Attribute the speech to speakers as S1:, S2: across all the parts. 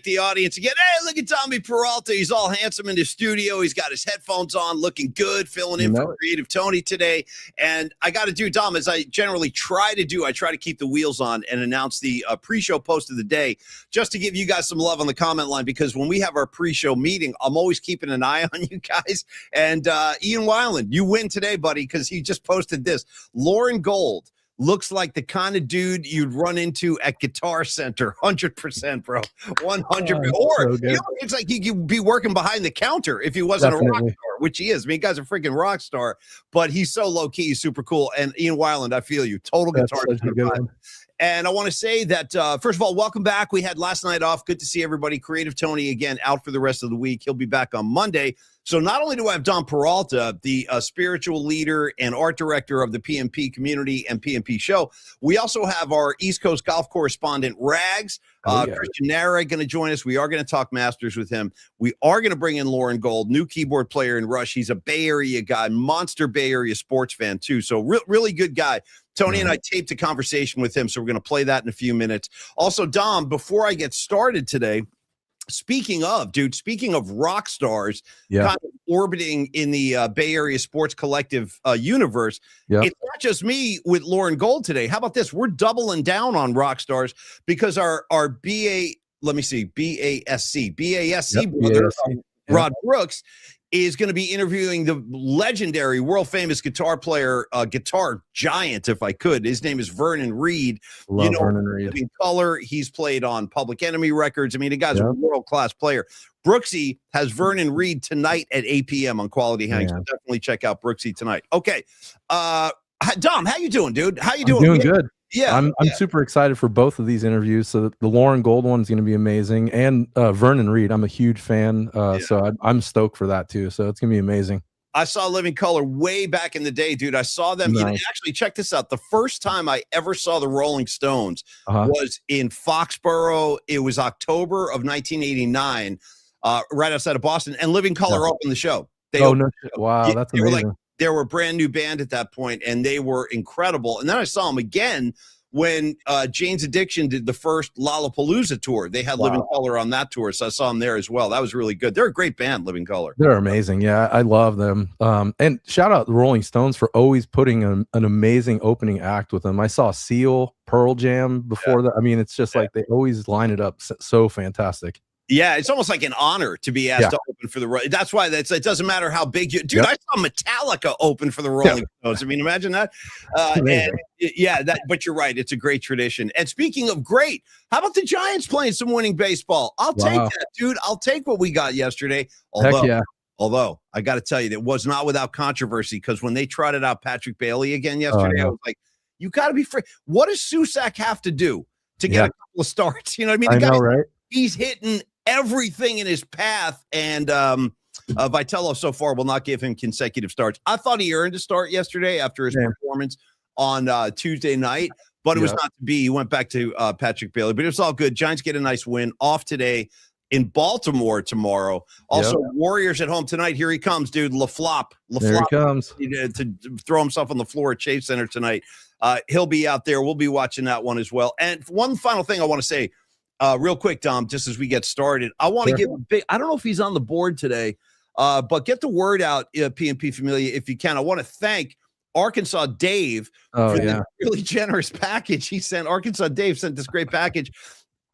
S1: thank the audience again. Hey, look at Tommy Peralta. He's all handsome in his studio. He's got his headphones on, looking good, filling in for Creative Tony today. And I got to do, Dom, as I generally try to do, I try to keep the wheels on and announce the pre-show post of the day, just to give you guys some love on the comment line, because when we have our pre-show meeting, I'm always keeping an eye on you guys. And Ian Weiland, you win today, buddy, because he just posted this. Loren Gold looks like the kind of dude you'd run into at Guitar Center. 100%, bro. 100%. Or it's like he'd be working behind the counter if he wasn't a rock star, which he is. I mean, guy's a freaking rock star, but he's so low-key. He's super cool. And Ian Weiland, I feel you. Total Guitar Center. And I want to say that, first of all, welcome back. We had last night off. Good to see everybody. Creative Tony, again, out for the rest of the week. He'll be back on Monday. So not only do I have Don Peralta, the spiritual leader and art director of the PMP community and PMP show, we also have our East Coast golf correspondent, Rags. Christian Nara going to join us. We are going to talk Masters with him. We are going to bring in Loren Gold, new keyboard player in Rush. He's a Bay Area guy, monster Bay Area sports fan, too. So really good guy. Tony and I taped a conversation with him, so we're going to play that in a few minutes. Also, Dom, before I get started today, speaking of rock stars kind of orbiting in the Bay Area sports collective universe, it's not just me with Loren Gold today. How about this? We're doubling down on rock stars because our BASC brother, Rod Brooks, is going to be interviewing the legendary, world-famous guitar player, guitar giant, if I could. His name is Vernon Reid.
S2: Vernon Reid.
S1: Living Color. He's played on Public Enemy records. I mean, the guy's a world-class player. Brooksy has Vernon Reid tonight at 8 p.m. on Quality Hangs. So definitely check out Brooksy tonight. Okay. Dom, how you doing, dude? How you doing?
S2: Doing good. Yeah, I'm super excited for both of these interviews. So the Loren Gold one is going to be amazing, and Vernon Reid, I'm a huge fan, so I'm stoked for that too. So it's going to be amazing.
S1: I saw Living Color way back in the day, dude. I saw them. Actually, check this out. The first time I ever saw the Rolling Stones was in Foxborough. It was October of 1989, right outside of Boston, and Living Color opened the show.
S2: Wow, that's amazing.
S1: They were a brand new band at that point, and they were incredible. And then I saw them again when Jane's Addiction did the first Lollapalooza tour. They had Living Color on that tour, so I saw them there as well. That was really good. They're a great band, Living Color.
S2: They're amazing. Yeah, I love them. And shout out the Rolling Stones for always putting an amazing opening act with them. I saw Seal, Pearl Jam before that. I mean, it's just like they always line it up so fantastic.
S1: Yeah, it's almost like an honor to be asked to open for the. That's why it doesn't matter how big you. Dude, I saw Metallica open for the Rolling Stones. I mean, imagine that. But you're right. It's a great tradition. And speaking of great, how about the Giants playing some winning baseball? I'll take that, dude. I'll take what we got yesterday. Although I got to tell you, it was not without controversy, because when they trotted out Patrick Bailey again yesterday, I was like, you got to be free. What does Susak have to do to get a couple of starts? You know what I mean?
S2: I know, right?
S1: He's hitting everything in his path, and Vitello so far will not give him consecutive starts. I thought he earned a start yesterday after his performance on Tuesday night, but it was not to be. He went back to Patrick Bailey, but it's all good. Giants get a nice win. Off today in Baltimore tomorrow. Also, Warriors at home tonight. Here he comes, dude. LaFlop.
S2: There he comes.
S1: To throw himself on the floor at Chase Center tonight. He'll be out there. We'll be watching that one as well. And one final thing I want to say, real quick, Dom, just as we get started, I want to give a big, I don't know if he's on the board today, but get the word out, PNP Familia, if you can. I want to thank Arkansas Dave for the really generous package he sent. Arkansas Dave sent this great package.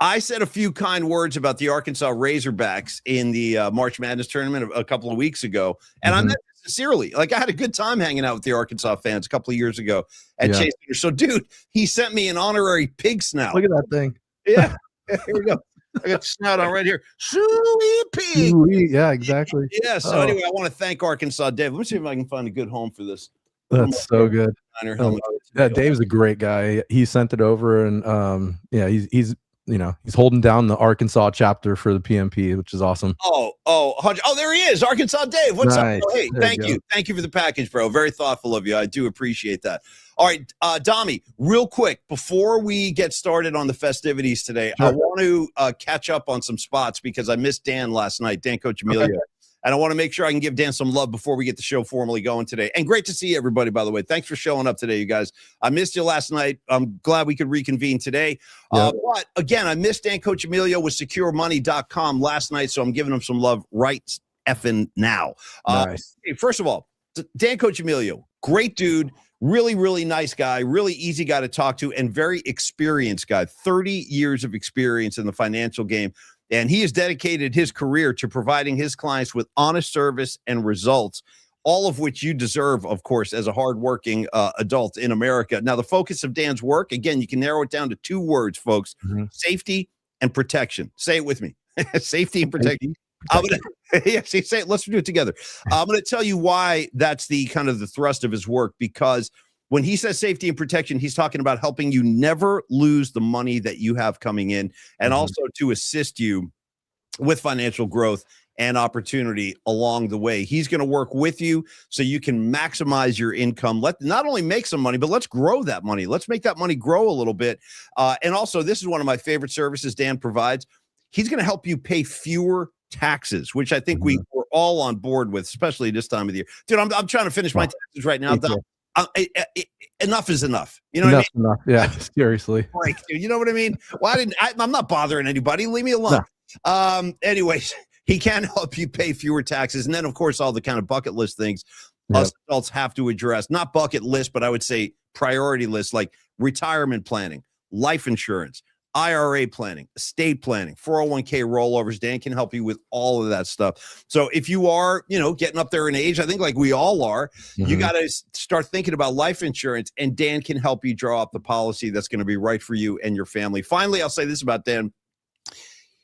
S1: I said a few kind words about the Arkansas Razorbacks in the March Madness tournament a couple of weeks ago, and I meant it sincerely. Like, I had a good time hanging out with the Arkansas fans a couple of years ago at Chase Center. So, dude, he sent me an honorary pig snout.
S2: Look at that thing.
S1: Yeah. Here we go. I got the snout on right here. Suey pig.
S2: Yeah, exactly.
S1: Yeah. So anyway, I want to thank Arkansas Dave. Let me see if I can find a good home for this.
S2: That's so good. Dave's a great guy. He sent it over, and he's holding down the Arkansas chapter for the PMP, which is awesome.
S1: There he is, Arkansas Dave. What's up? Oh, hey, thank you for the package, bro. Very thoughtful of you. I do appreciate that. All right, Dommy, real quick, before we get started on the festivities today, I want to catch up on some spots because I missed Dan last night, Dan Coach Amelia. And I want to make sure I can give Dan some love before we get the show formally going today. And great to see everybody, by the way. Thanks for showing up today, you guys. I missed you last night. I'm glad we could reconvene today. Yep. But again, I missed Dan Coach Emilio with securemoney.com last night, so I'm giving him some love right effing now.
S2: Nice.
S1: First of all, Dan Coach Emilio, great dude, really, really nice guy, really easy guy to talk to, and very experienced guy, 30 years of experience in the financial game. And he has dedicated his career to providing his clients with honest service and results, all of which you deserve, of course, as a hardworking adult in America. Now, the focus of Dan's work, again, you can narrow it down to 2 words, folks, safety and protection. Say it with me. Safety and protection. Say it. Let's do it together. I'm going to tell you why that's the kind of the thrust of his work, because when he says safety and protection, he's talking about helping you never lose the money that you have coming in, and also to assist you with financial growth and opportunity along the way. He's going to work with you so you can maximize your income. Let not only make some money, but let's grow that money. Let's make that money grow a little bit. And also, this is one of my favorite services Dan provides. He's going to help you pay fewer taxes, which I think we're all on board with, especially this time of the year. Dude, I'm trying to finish my taxes right now. Enough is enough. You know what I mean?
S2: Enough. Yeah, seriously.
S1: Like, you know what I mean? Well, I'm not bothering anybody. Leave me alone. No. Anyways, he can help you pay fewer taxes. And then, of course, all the kind of bucket list things us adults have to address. Not bucket list, but I would say priority list, like retirement planning, life insurance, IRA planning, estate planning, 401k rollovers. Dan can help you with all of that stuff. So if you are, getting up there in age, I think like we all are, you got to start thinking about life insurance, and Dan can help you draw up the policy that's going to be right for you and your family. Finally, I'll say this about Dan.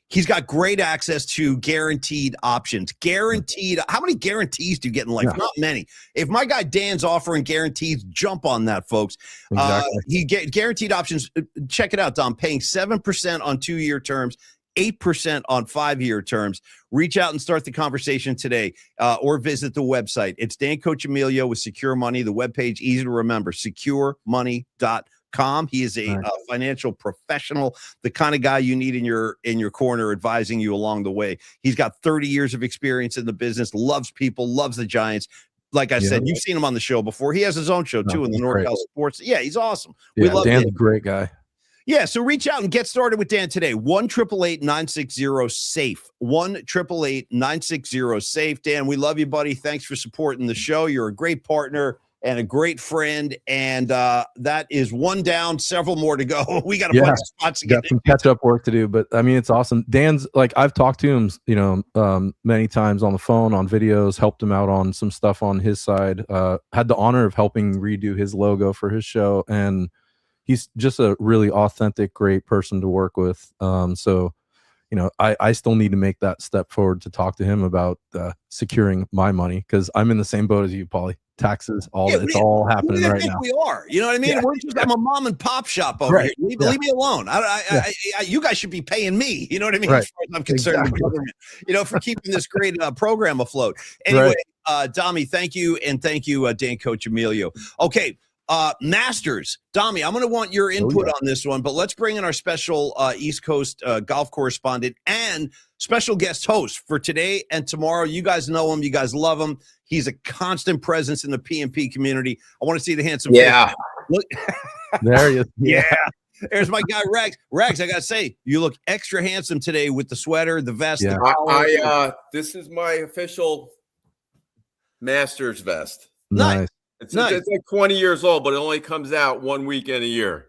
S1: He's got great access to guaranteed options. Guaranteed. How many guarantees do you get in life? Not many. If my guy Dan's offering guarantees, jump on that, folks. Exactly. He get guaranteed options. Check it out, Dom. Paying 7% on 2-year terms, 8% on 5-year terms. Reach out and start the conversation today, or visit the website. It's Dan Coach Emilio with Secure Money. The webpage, easy to remember, securemoney.com. He is a financial professional, the kind of guy you need in your corner, advising you along the way. He's got 30 years of experience in the business, loves people, loves the Giants. Like I said, you've seen him on the show before. He has his own show too in the NorCal Sports. Yeah, he's awesome. We love
S2: Dan's a great guy.
S1: Yeah, so reach out and get started with Dan today. 1-888-960-SAFE. 1-888-960-SAFE. Dan, we love you, buddy. Thanks for supporting the show. You're a great partner and a great friend, and that is one down, several more to go. We got a bunch of spots to get.
S2: Got some catch-up work to do, but I mean, it's awesome. Dan's like, I've talked to him, many times on the phone, on videos, helped him out on some stuff on his side. Had the honor of helping redo his logo for his show, and he's just a really authentic, great person to work with. So, I still need to make that step forward to talk to him about securing my money, because I'm in the same boat as you, Paulie. Taxes, it's all happening right now.
S1: We are, you know what I mean? I'm a mom and pop shop over here. Leave me alone. You guys should be paying me. You know what I mean? As far as I'm concerned, with government, for keeping this great program afloat. Anyway, Dami, thank you, and thank you, Dan Coach Emilio. Okay. Masters, Dami, I'm going to want your input on this one, but let's bring in our special East Coast golf correspondent and special guest host for today and tomorrow. You guys know him. You guys love him. He's a constant presence in the PMP community. I want to see the handsome face. Look.
S2: There he is.
S1: There's my guy, Rags. Rags, I got to say, you look extra handsome today with the sweater, the vest.
S3: The this is my official Masters vest.
S2: Nice.
S3: It's like 20 years old, but it only comes out 1 weekend a year.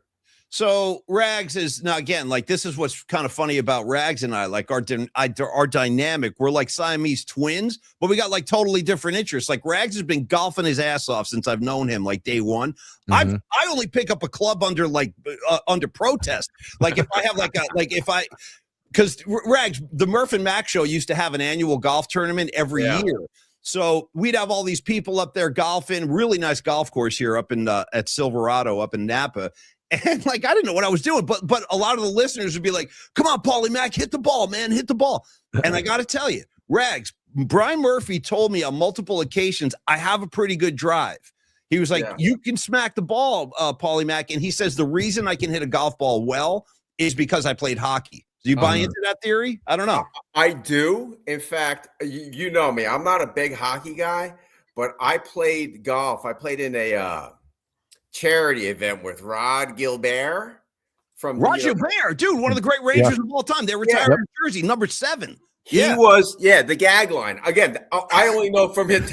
S1: So Rags is now, again, like, this is what's kind of funny about Rags and I, like our dynamic. We're like Siamese twins, but we got like totally different interests. Like, Rags has been golfing his ass off since I've known him, like day one. I only pick up a club under protest. Like, if I have because Rags, the Murph and Mac show used to have an annual golf tournament every year. So we'd have all these people up there golfing, really nice golf course here up in at Silverado up in Napa. And like, I didn't know what I was doing, but a lot of the listeners would be like, come on, Paulie Mac, hit the ball, man, hit the ball. And I got to tell you, Rags, Brian Murphy told me on multiple occasions, I have a pretty good drive. He was like, you can smack the ball, Paulie Mac. And he says, the reason I can hit a golf ball well is because I played hockey. Do you buy into that theory? I don't know.
S3: I do. In fact, you know me. I'm not a big hockey guy, but I played golf. I played in a charity event with Rod Gilbert from
S1: Gilbert, dude, one of the great Rangers of all time. They retired in Jersey, number 7.
S3: He was, the gag line. Again, I only know from his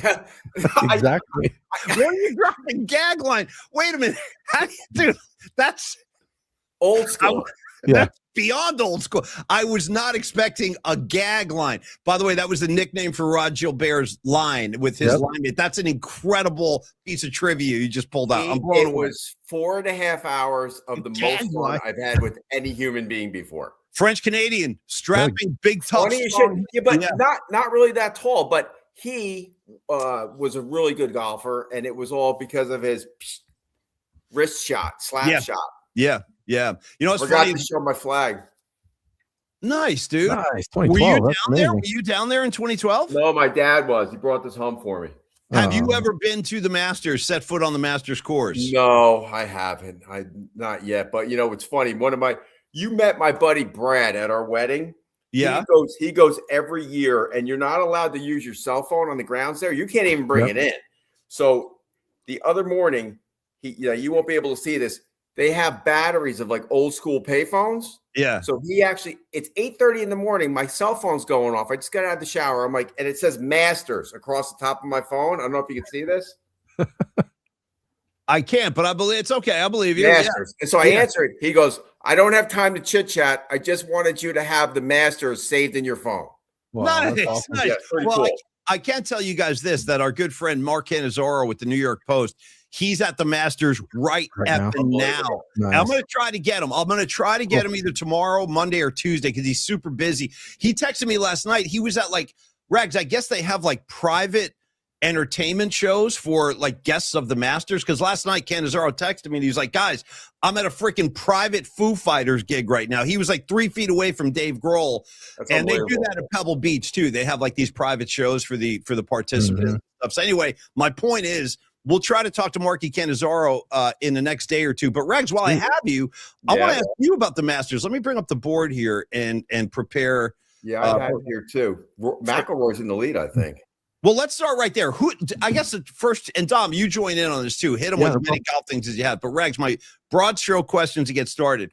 S2: exactly.
S1: Where are you dropping gag line? Wait a minute. Dude, that's
S3: old school.
S1: That's beyond old school. I was not expecting a gag line. By the way, that was the nickname for Rod Gilbert's line with his line. That's an incredible piece of trivia you just pulled out. I'm blown away.
S3: It was 4.5 hours of the most fun I've had with any human being before.
S1: French Canadian, strapping, big, tough.
S3: But not really that tall. But he was a really good golfer, and it was all because of his wrist shot, slap shot.
S1: Yeah. You know, it's
S3: forgot
S1: funny.
S3: to show my flag.
S1: Nice, dude.
S2: Nice.
S1: Were you down there? Were you down there in 2012?
S3: No, my dad was. He brought this home for me.
S1: Have you ever been to the Masters, set foot on the Masters course?
S3: No, I haven't. Not yet. But you know, it's funny. You met my buddy Brad at our wedding.
S1: Yeah.
S3: He goes every year, and you're not allowed to use your cell phone on the grounds there. You can't even bring it in. So the other morning, you won't be able to see this. They have batteries of like old school payphones.
S1: Yeah.
S3: So it's 8:30 in the morning. My cell phone's going off. I just got out of the shower. I'm like, and it says Masters across the top of my phone. I don't know if you can see this.
S1: I can't, but I believe it's okay. I believe you.
S3: Masters. And so I answered. He goes, I don't have time to chit chat. I just wanted you to have the Masters saved in your phone.
S1: Wow, nice.
S3: Awesome. Yeah,
S1: cool. I can't tell you guys this, that our good friend Mark Cannizzaro with the New York Post, he's at the Masters right now. Nice. I'm going to try to get him. I'm going to try to get him either tomorrow, Monday, or Tuesday because he's super busy. He texted me last night. He was at Rags, I guess they have private entertainment shows for guests of the Masters, because last night Cannizzaro texted me and he was like, guys, I'm at a freaking private Foo Fighters gig right now. He was 3 feet away from Dave Grohl. And they do that at Pebble Beach too. They have these private shows for the participants and stuff. So anyway, my point is we'll try to talk to Marky Cannizzaro in the next day or two. But Rags, while I have you, I want to ask you about the Masters. Let me bring up the board here and prepare.
S3: Yeah, I have it here too. McIlroy's in the lead, I think.
S1: Well, let's start right there. I guess the first, and Dom, you join in on this too. Hit them with as many golf things as you have. But Rags, my broad stroke question to get started.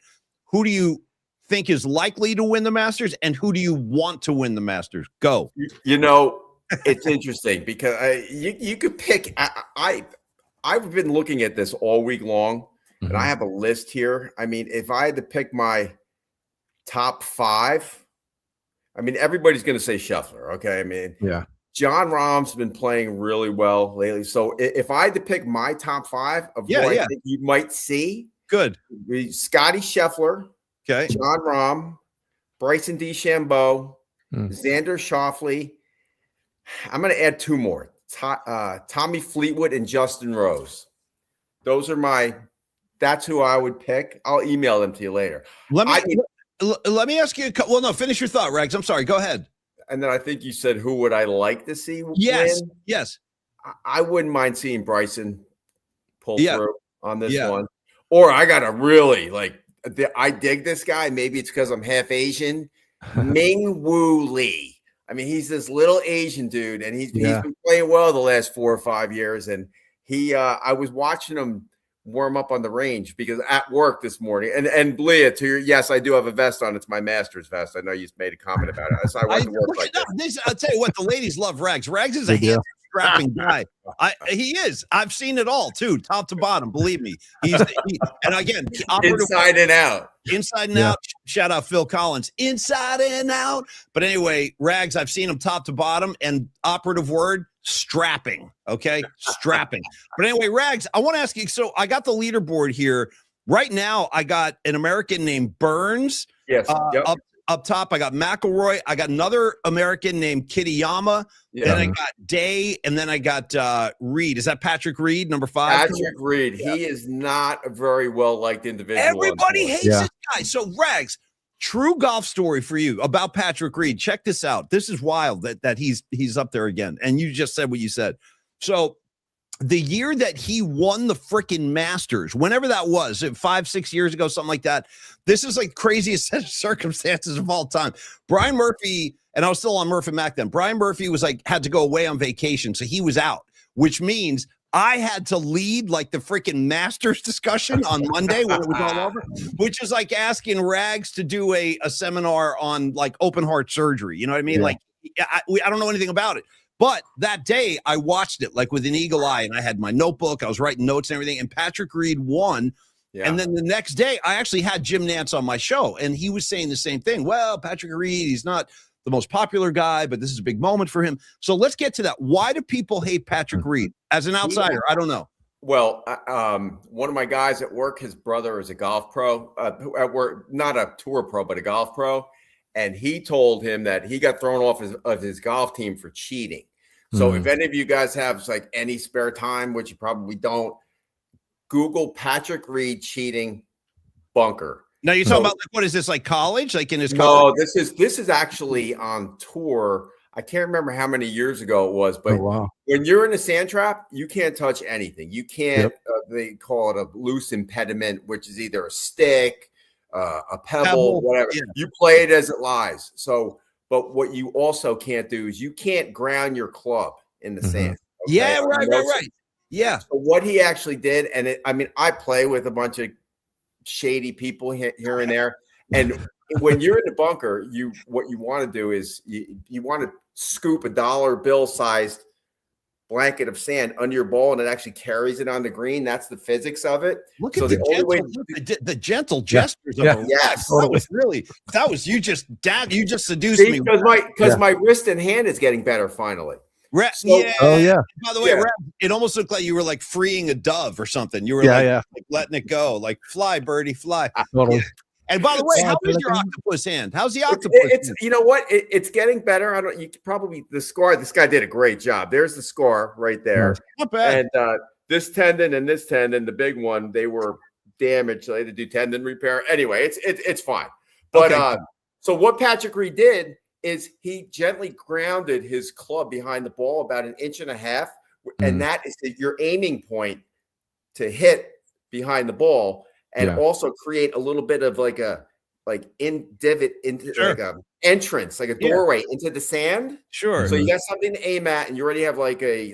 S1: Who do you think is likely to win the Masters, and who do you want to win the Masters? Go.
S3: You know, it's interesting because you could pick. I've been looking at this all week long, and I have a list here. I mean, if I had to pick my top 5, I mean, everybody's going to say Scheffler. Okay, I mean, John Rahm's been playing really well lately. So if I had to pick my top 5 of what I think you might see,
S1: good.
S3: Scotty Scheffler, John Rahm, Bryson DeChambeau, Xander Schauffele. I'm going to add 2 more: Tommy Fleetwood and Justin Rose. Those are that's who I would pick. I'll email them to you later.
S1: Let me ask you. Well, no, finish your thought, Rags. I'm sorry. Go ahead.
S3: And then I think you said, who would I like to see win?
S1: Yes.
S3: I wouldn't mind seeing Bryson pull through on this one. Or I got to really I dig this guy. Maybe it's because I'm half Asian. Ming Woo Lee. I mean, he's this little Asian dude, and he's been playing well the last 4 or 5 years. And I was watching him warm up on the range because at work this morning, and Blia, yes, I do have a vest on. It's my Masters vest. I know you made a comment about it. So I went to work
S1: I'll tell you what, the ladies love Rags. Rags is a handsome, strapping guy. He is. I've seen it all too, top to bottom. Believe me. And again,
S3: inside and out.
S1: Inside and out. Shout out Phil Collins. Inside and out. But anyway, Rags, I've seen him top to bottom, and operative word, strapping. Okay, strapping. But anyway, Rags, I want to ask you. So I got the leaderboard here right now. I got an American named Burns.
S3: Yes.
S1: Up top, I got McIlroy. I got another American named Kitayama. Then I got Day, and then I got Reed. Is that Patrick Reed, number 5?
S3: Patrick Reed. He is not a very well-liked individual.
S1: Everybody hates this guy. So, Rags, true golf story for you about Patrick Reed. Check this out. This is wild that he's up there again. And you just said what you said. So the year that he won the freaking Masters, whenever that was, 5-6 years ago, something like that. This is like craziest set of circumstances of all time. Brian Murphy, and I was still on Murphy Mac then. Brian Murphy was like, had to go away on vacation. So he was out, which means I had to lead like the freaking Masters discussion on Monday when it was all over, which is like asking Rags to do a seminar on like open heart surgery. You know what I mean? Yeah. Like, I don't know anything about it. But that day I watched it like with an eagle eye, and I had my notebook. I was writing notes and everything. And Patrick Reed won. Yeah. And then the next day I actually had Jim Nantz on my show, and he was saying the same thing. Well, Patrick Reed, he's not the most popular guy, but this is a big moment for him. So let's get to that. Why do people hate Patrick Reed? As an outsider, I don't know.
S3: Well, one of my guys at work, his brother is a golf pro, at work, not a tour pro, but a golf pro. And he told him that he got thrown off of his golf team for cheating. So if any of you guys have like any spare time, which you probably don't, Google Patrick Reed cheating bunker.
S1: Now you're talking about like, what is this, like college? Like in his college?
S3: No, this is actually on tour. I can't remember how many years ago it was, but when you're in a sand trap, you can't touch anything. You can't. They call it a loose impediment, which is either a stick, a pebble, whatever. Yeah. You play it as it lies. So. But what you also can't do is you can't ground your club in the sand.
S1: Okay? Yeah, right. Yeah.
S3: So what he actually did, and I play with a bunch of shady people here and there. And when you're in the bunker, what you want to do is you want to scoop a dollar bill sized blanket of sand under your ball, and it actually carries it on the green. That's the physics of it.
S1: Look at the gentle gestures of a
S3: yes.
S1: That was you just seduced me
S3: because my wrist and hand is getting better finally.
S1: By the way, it almost looked like you were like freeing a dove or something. You were like letting it go, like fly, birdie, fly.
S2: Totally.
S1: And by the way, how is your octopus hand? How's the octopus hand?
S3: You know what? It's getting better. The scar. This guy did a great job. There's the scar right there.
S1: Not bad.
S3: And this tendon and this tendon, the big one, they were damaged. So they had to do tendon repair. Anyway, it's fine. But so what Patrick Reed did is he gently grounded his club behind the ball about 1.5 inches, and that is your aiming point to hit behind the ball. And also create a little bit of like divot into like a entrance, like a doorway into the sand.
S1: Sure.
S3: So you got something to aim at, and you already have like a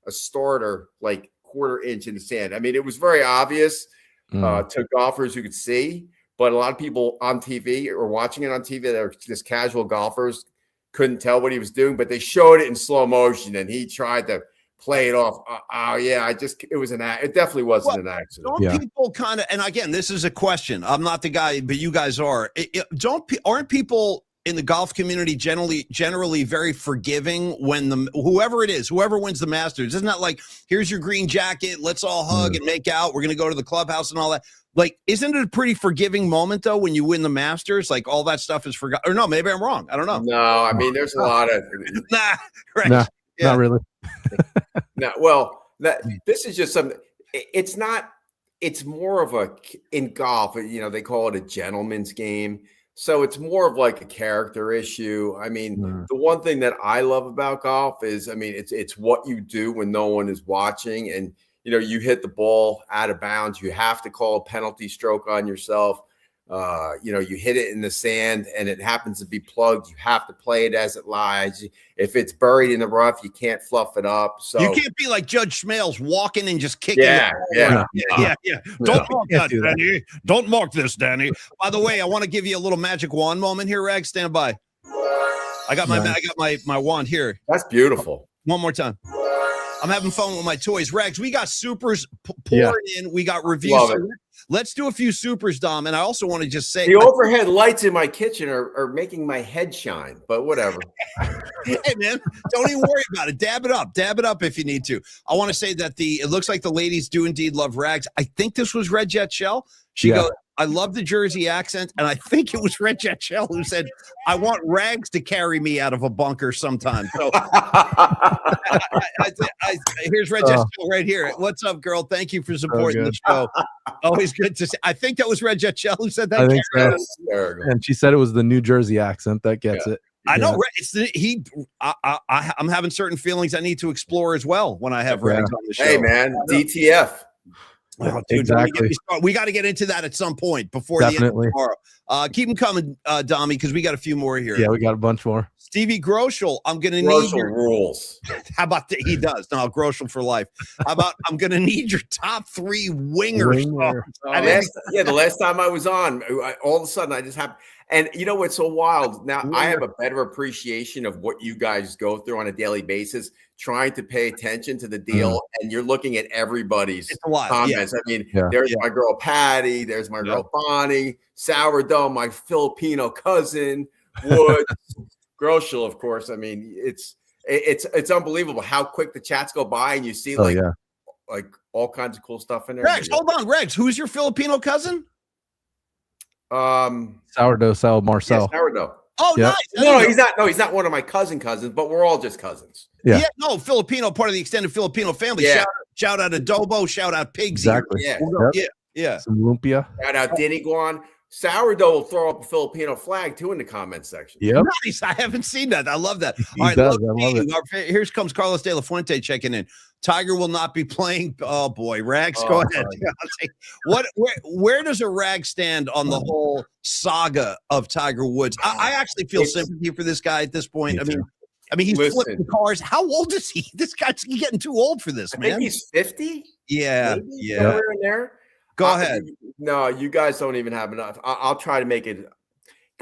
S3: starter, like 1/4 inch in the sand. I mean, it was very obvious to golfers who could see, but a lot of people on TV or watching it on TV that are just casual golfers couldn't tell what he was doing, but they showed it in slow motion, and he tried to play it off. It definitely wasn't an accident.
S1: Don't people kind of, and again, this is a question. I'm not the guy, but you guys are. Aren't people in the golf community generally very forgiving when whoever wins the Masters? Isn't that like, here's your green jacket, let's all hug and make out, we're going to go to the clubhouse and all that? Like, isn't it a pretty forgiving moment though when you win the Masters? Like all that stuff is forgotten. Or no, maybe I'm wrong. I don't know.
S3: No, I mean, there's a lot of
S2: not really.
S3: No, well, this is just something. It's not. It's more of in golf. They call it a gentleman's game. So it's more of like a character issue. I mean, the one thing that I love about golf is, it's what you do when no one is watching, and you hit the ball out of bounds. You have to call a penalty stroke on yourself. You hit it in the sand and it happens to be plugged. You have to play it as it lies. If it's buried in the rough, you can't fluff it up. So
S1: you can't be like Judge Schmales walking and just kicking.
S3: Yeah.
S1: Don't mark that, Danny. Don't mark this, Danny. By the way, I want to give you a little magic wand moment here, Rag. Stand by. I got my wand here.
S3: That's beautiful.
S1: One more time. I'm having fun with my toys. Rags, we got supers pouring in. We got reviews. So let's do a few supers, Dom. And I also want to just say,
S3: the overhead lights in my kitchen are making my head shine, but whatever.
S1: Hey, man, don't even worry about it. Dab it up if you need to. I want to say that it looks like the ladies do indeed love Rags. I think this was Red Jet Shell. She goes, I love the Jersey accent. And I think it was Red Jet Shell who said, I want Rags to carry me out of a bunker sometime. So here's Red Jet Shell right here. What's up, girl? Thank you for supporting the show. Always good to see. I think that was Red Jet Shell who said that.
S2: I think so. And she said it was the New Jersey accent that gets it.
S1: I know. It's I'm having certain feelings I need to explore as well when I have Regs on the show.
S3: Hey, man, DTF.
S1: Well, dude,
S2: exactly.
S1: We got to get into that at some point before
S2: Definitely.
S1: the end of tomorrow. Keep them coming, Dommy, because we got a few more here.
S2: Yeah, we got a bunch more.
S1: Stevie Groschel, I'm going to need your
S3: rules.
S1: How about that? He does. No, Groschel for life. How about I'm going to need your top 3 wingers.
S3: The last time I was on, all of a sudden I just have. And you know what's so wild? Now I have a better appreciation of what you guys go through on a daily basis, trying to pay attention to the deal. And you're looking at everybody's comments. I mean, there's my girl Patty, there's my girl Bonnie, Sourdough, my Filipino cousin, Woods, Groschel, of course. I mean, it's unbelievable how quick the chats go by, and you see like all kinds of cool stuff in there.
S1: Regs, hold on, Regs. Who's your Filipino cousin?
S2: Sourdough Sal Marcel.
S3: Yeah, Sourdough.
S1: Oh, nice.
S3: No, he's not. No, he's not one of my cousins, but we're all just cousins.
S1: Yeah. No, Filipino, part of the extended Filipino family.
S3: Yeah.
S1: Shout out Adobo. Shout out Pigsy.
S2: Exactly.
S1: Yeah.
S2: Some lumpia.
S3: Shout out Diniguan. Sourdough will throw up a Filipino flag too in the comment section.
S2: Yep.
S1: Nice. I haven't seen that. I love that.
S2: All right, I love it.
S1: Here comes Carlos De La Fuente checking in. Tiger will not be playing. Oh boy, Rags, go ahead. Where does a Rag stand on the whole saga of Tiger Woods? I actually feel sympathy for this guy at this point. I mean, he's flipping cars. How old is he? This guy's getting too old for this, man.
S3: I think he's 50.
S1: Yeah.
S3: Somewhere in there.
S1: Go ahead.
S3: No, you guys don't even have enough. I'll try to make it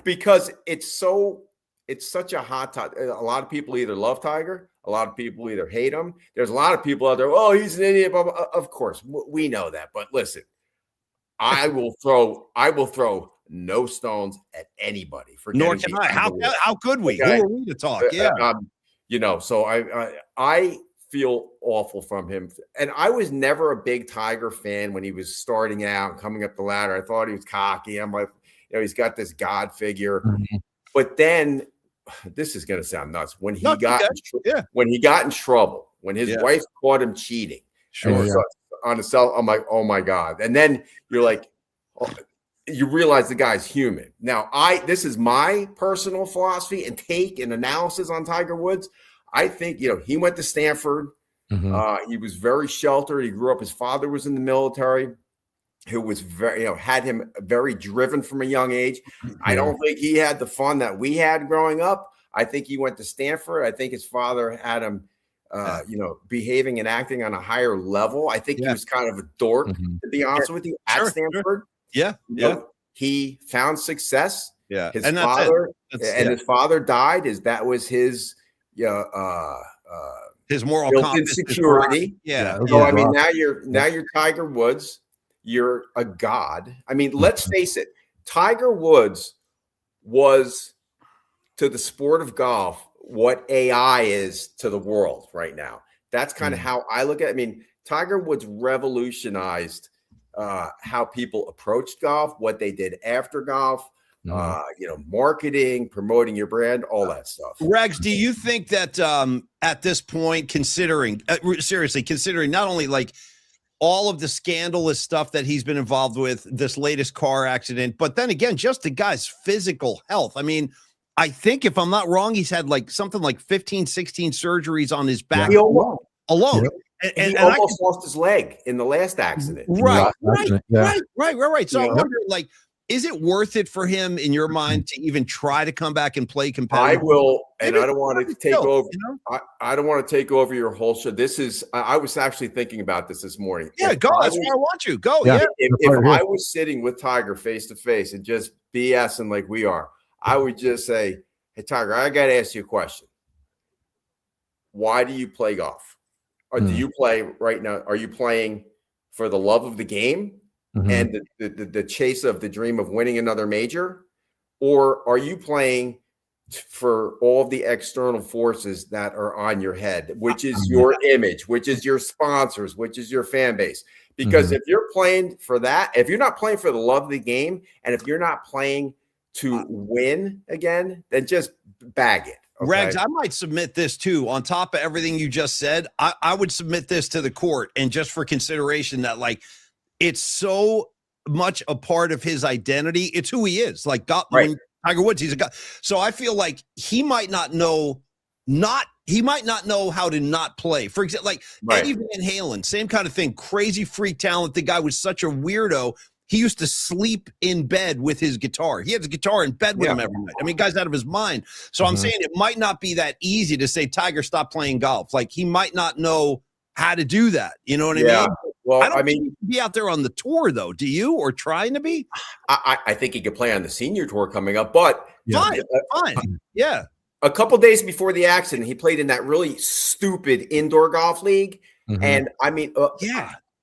S3: because it's such a hot topic. A lot of people either love Tiger. A lot of people either hate him. There's a lot of people out there. Oh, he's an idiot. Blah, blah. Of course, we know that. But listen, I will throw no stones at anybody.
S1: Nor can I. How could we?
S3: Okay.
S1: Who are we to talk? Yeah.
S3: So I feel awful from him. And I was never a big Tiger fan when he was starting out and coming up the ladder. I thought he was cocky. I'm like, he's got this God figure. Mm-hmm. But then this is going to sound nuts. When he got in trouble, when his wife caught him cheating on a cell, I'm like, oh my God. And then you're like, you realize the guy's human. Now, this is my personal philosophy and take and analysis on Tiger Woods. I think, he went to Stanford. Mm-hmm. He was very sheltered. He grew up. His father was in the military, who was very, had him very driven from a young age. Mm-hmm. I don't think he had the fun that we had growing up. I think he went to Stanford. I think his father had him, behaving and acting on a higher level. I think he was kind of a dork, to be honest with you, at Stanford.
S1: Yeah.
S3: He found success.
S1: Yeah.
S3: His father died. That was his
S1: his moral
S3: compass, security. So I mean, now you're Tiger Woods. You're a god. I mean, let's face it. Tiger Woods was to the sport of golf what AI is to the world right now. That's kind of how I look at it. I mean, Tiger Woods revolutionized how people approached golf, what they did after golf. Marketing, promoting your brand, all that stuff.
S1: Regs, do you think that at this point, considering not only like all of the scandalous stuff that he's been involved with, this latest car accident, but then again, just the guy's physical health. I mean, I think if I'm not wrong, he's had like something like 15, 16 surgeries on his back alone.
S3: Yeah. And he almost lost his leg in the last accident.
S1: Right. So I wonder, like, is it worth it for him, in your mind, to even try to come back and play competitive?
S3: I will, and I don't want to take over. I don't want to take over your whole show. I was actually thinking about this morning.
S1: Yeah, go. That's where I want you. Go. Yeah.
S3: If I was sitting with Tiger face to face and just BSing like we are, I would just say, "Hey, Tiger, I got to ask you a question. Why do you play golf? Or do you play right now? Are you playing for the love of the game?" And the chase of the dream of winning another major? Or are you playing for all of the external forces that are on your head, which is your image, which is your sponsors, which is your fan base? Because if you're playing for that, if you're not playing for the love of the game, and if you're not playing to win again, then just bag it. Okay?
S1: Regs, I might submit this too. On top of everything you just said, I would submit this to the court, and just for consideration that, like, it's so much a part of his identity. It's who he is. Like, God, Tiger Woods, he's a guy. So I feel like he might not know how to not play. For example, like Eddie Van Halen, same kind of thing. Crazy freak talent. The guy was such a weirdo. He used to sleep in bed with his guitar. He had his guitar in bed with him every night. I mean, guy's out of his mind. So I'm saying it might not be that easy to say, Tiger, stop playing golf. Like, he might not know how to do that. You know what I mean?
S3: Well,
S1: I mean, think he'd be out there on the tour, though. Do you, or trying to be?
S3: I think he could play on the senior tour coming up, but
S1: fine. Yeah.
S3: A couple days before the accident, he played in that really stupid indoor golf league. And I mean,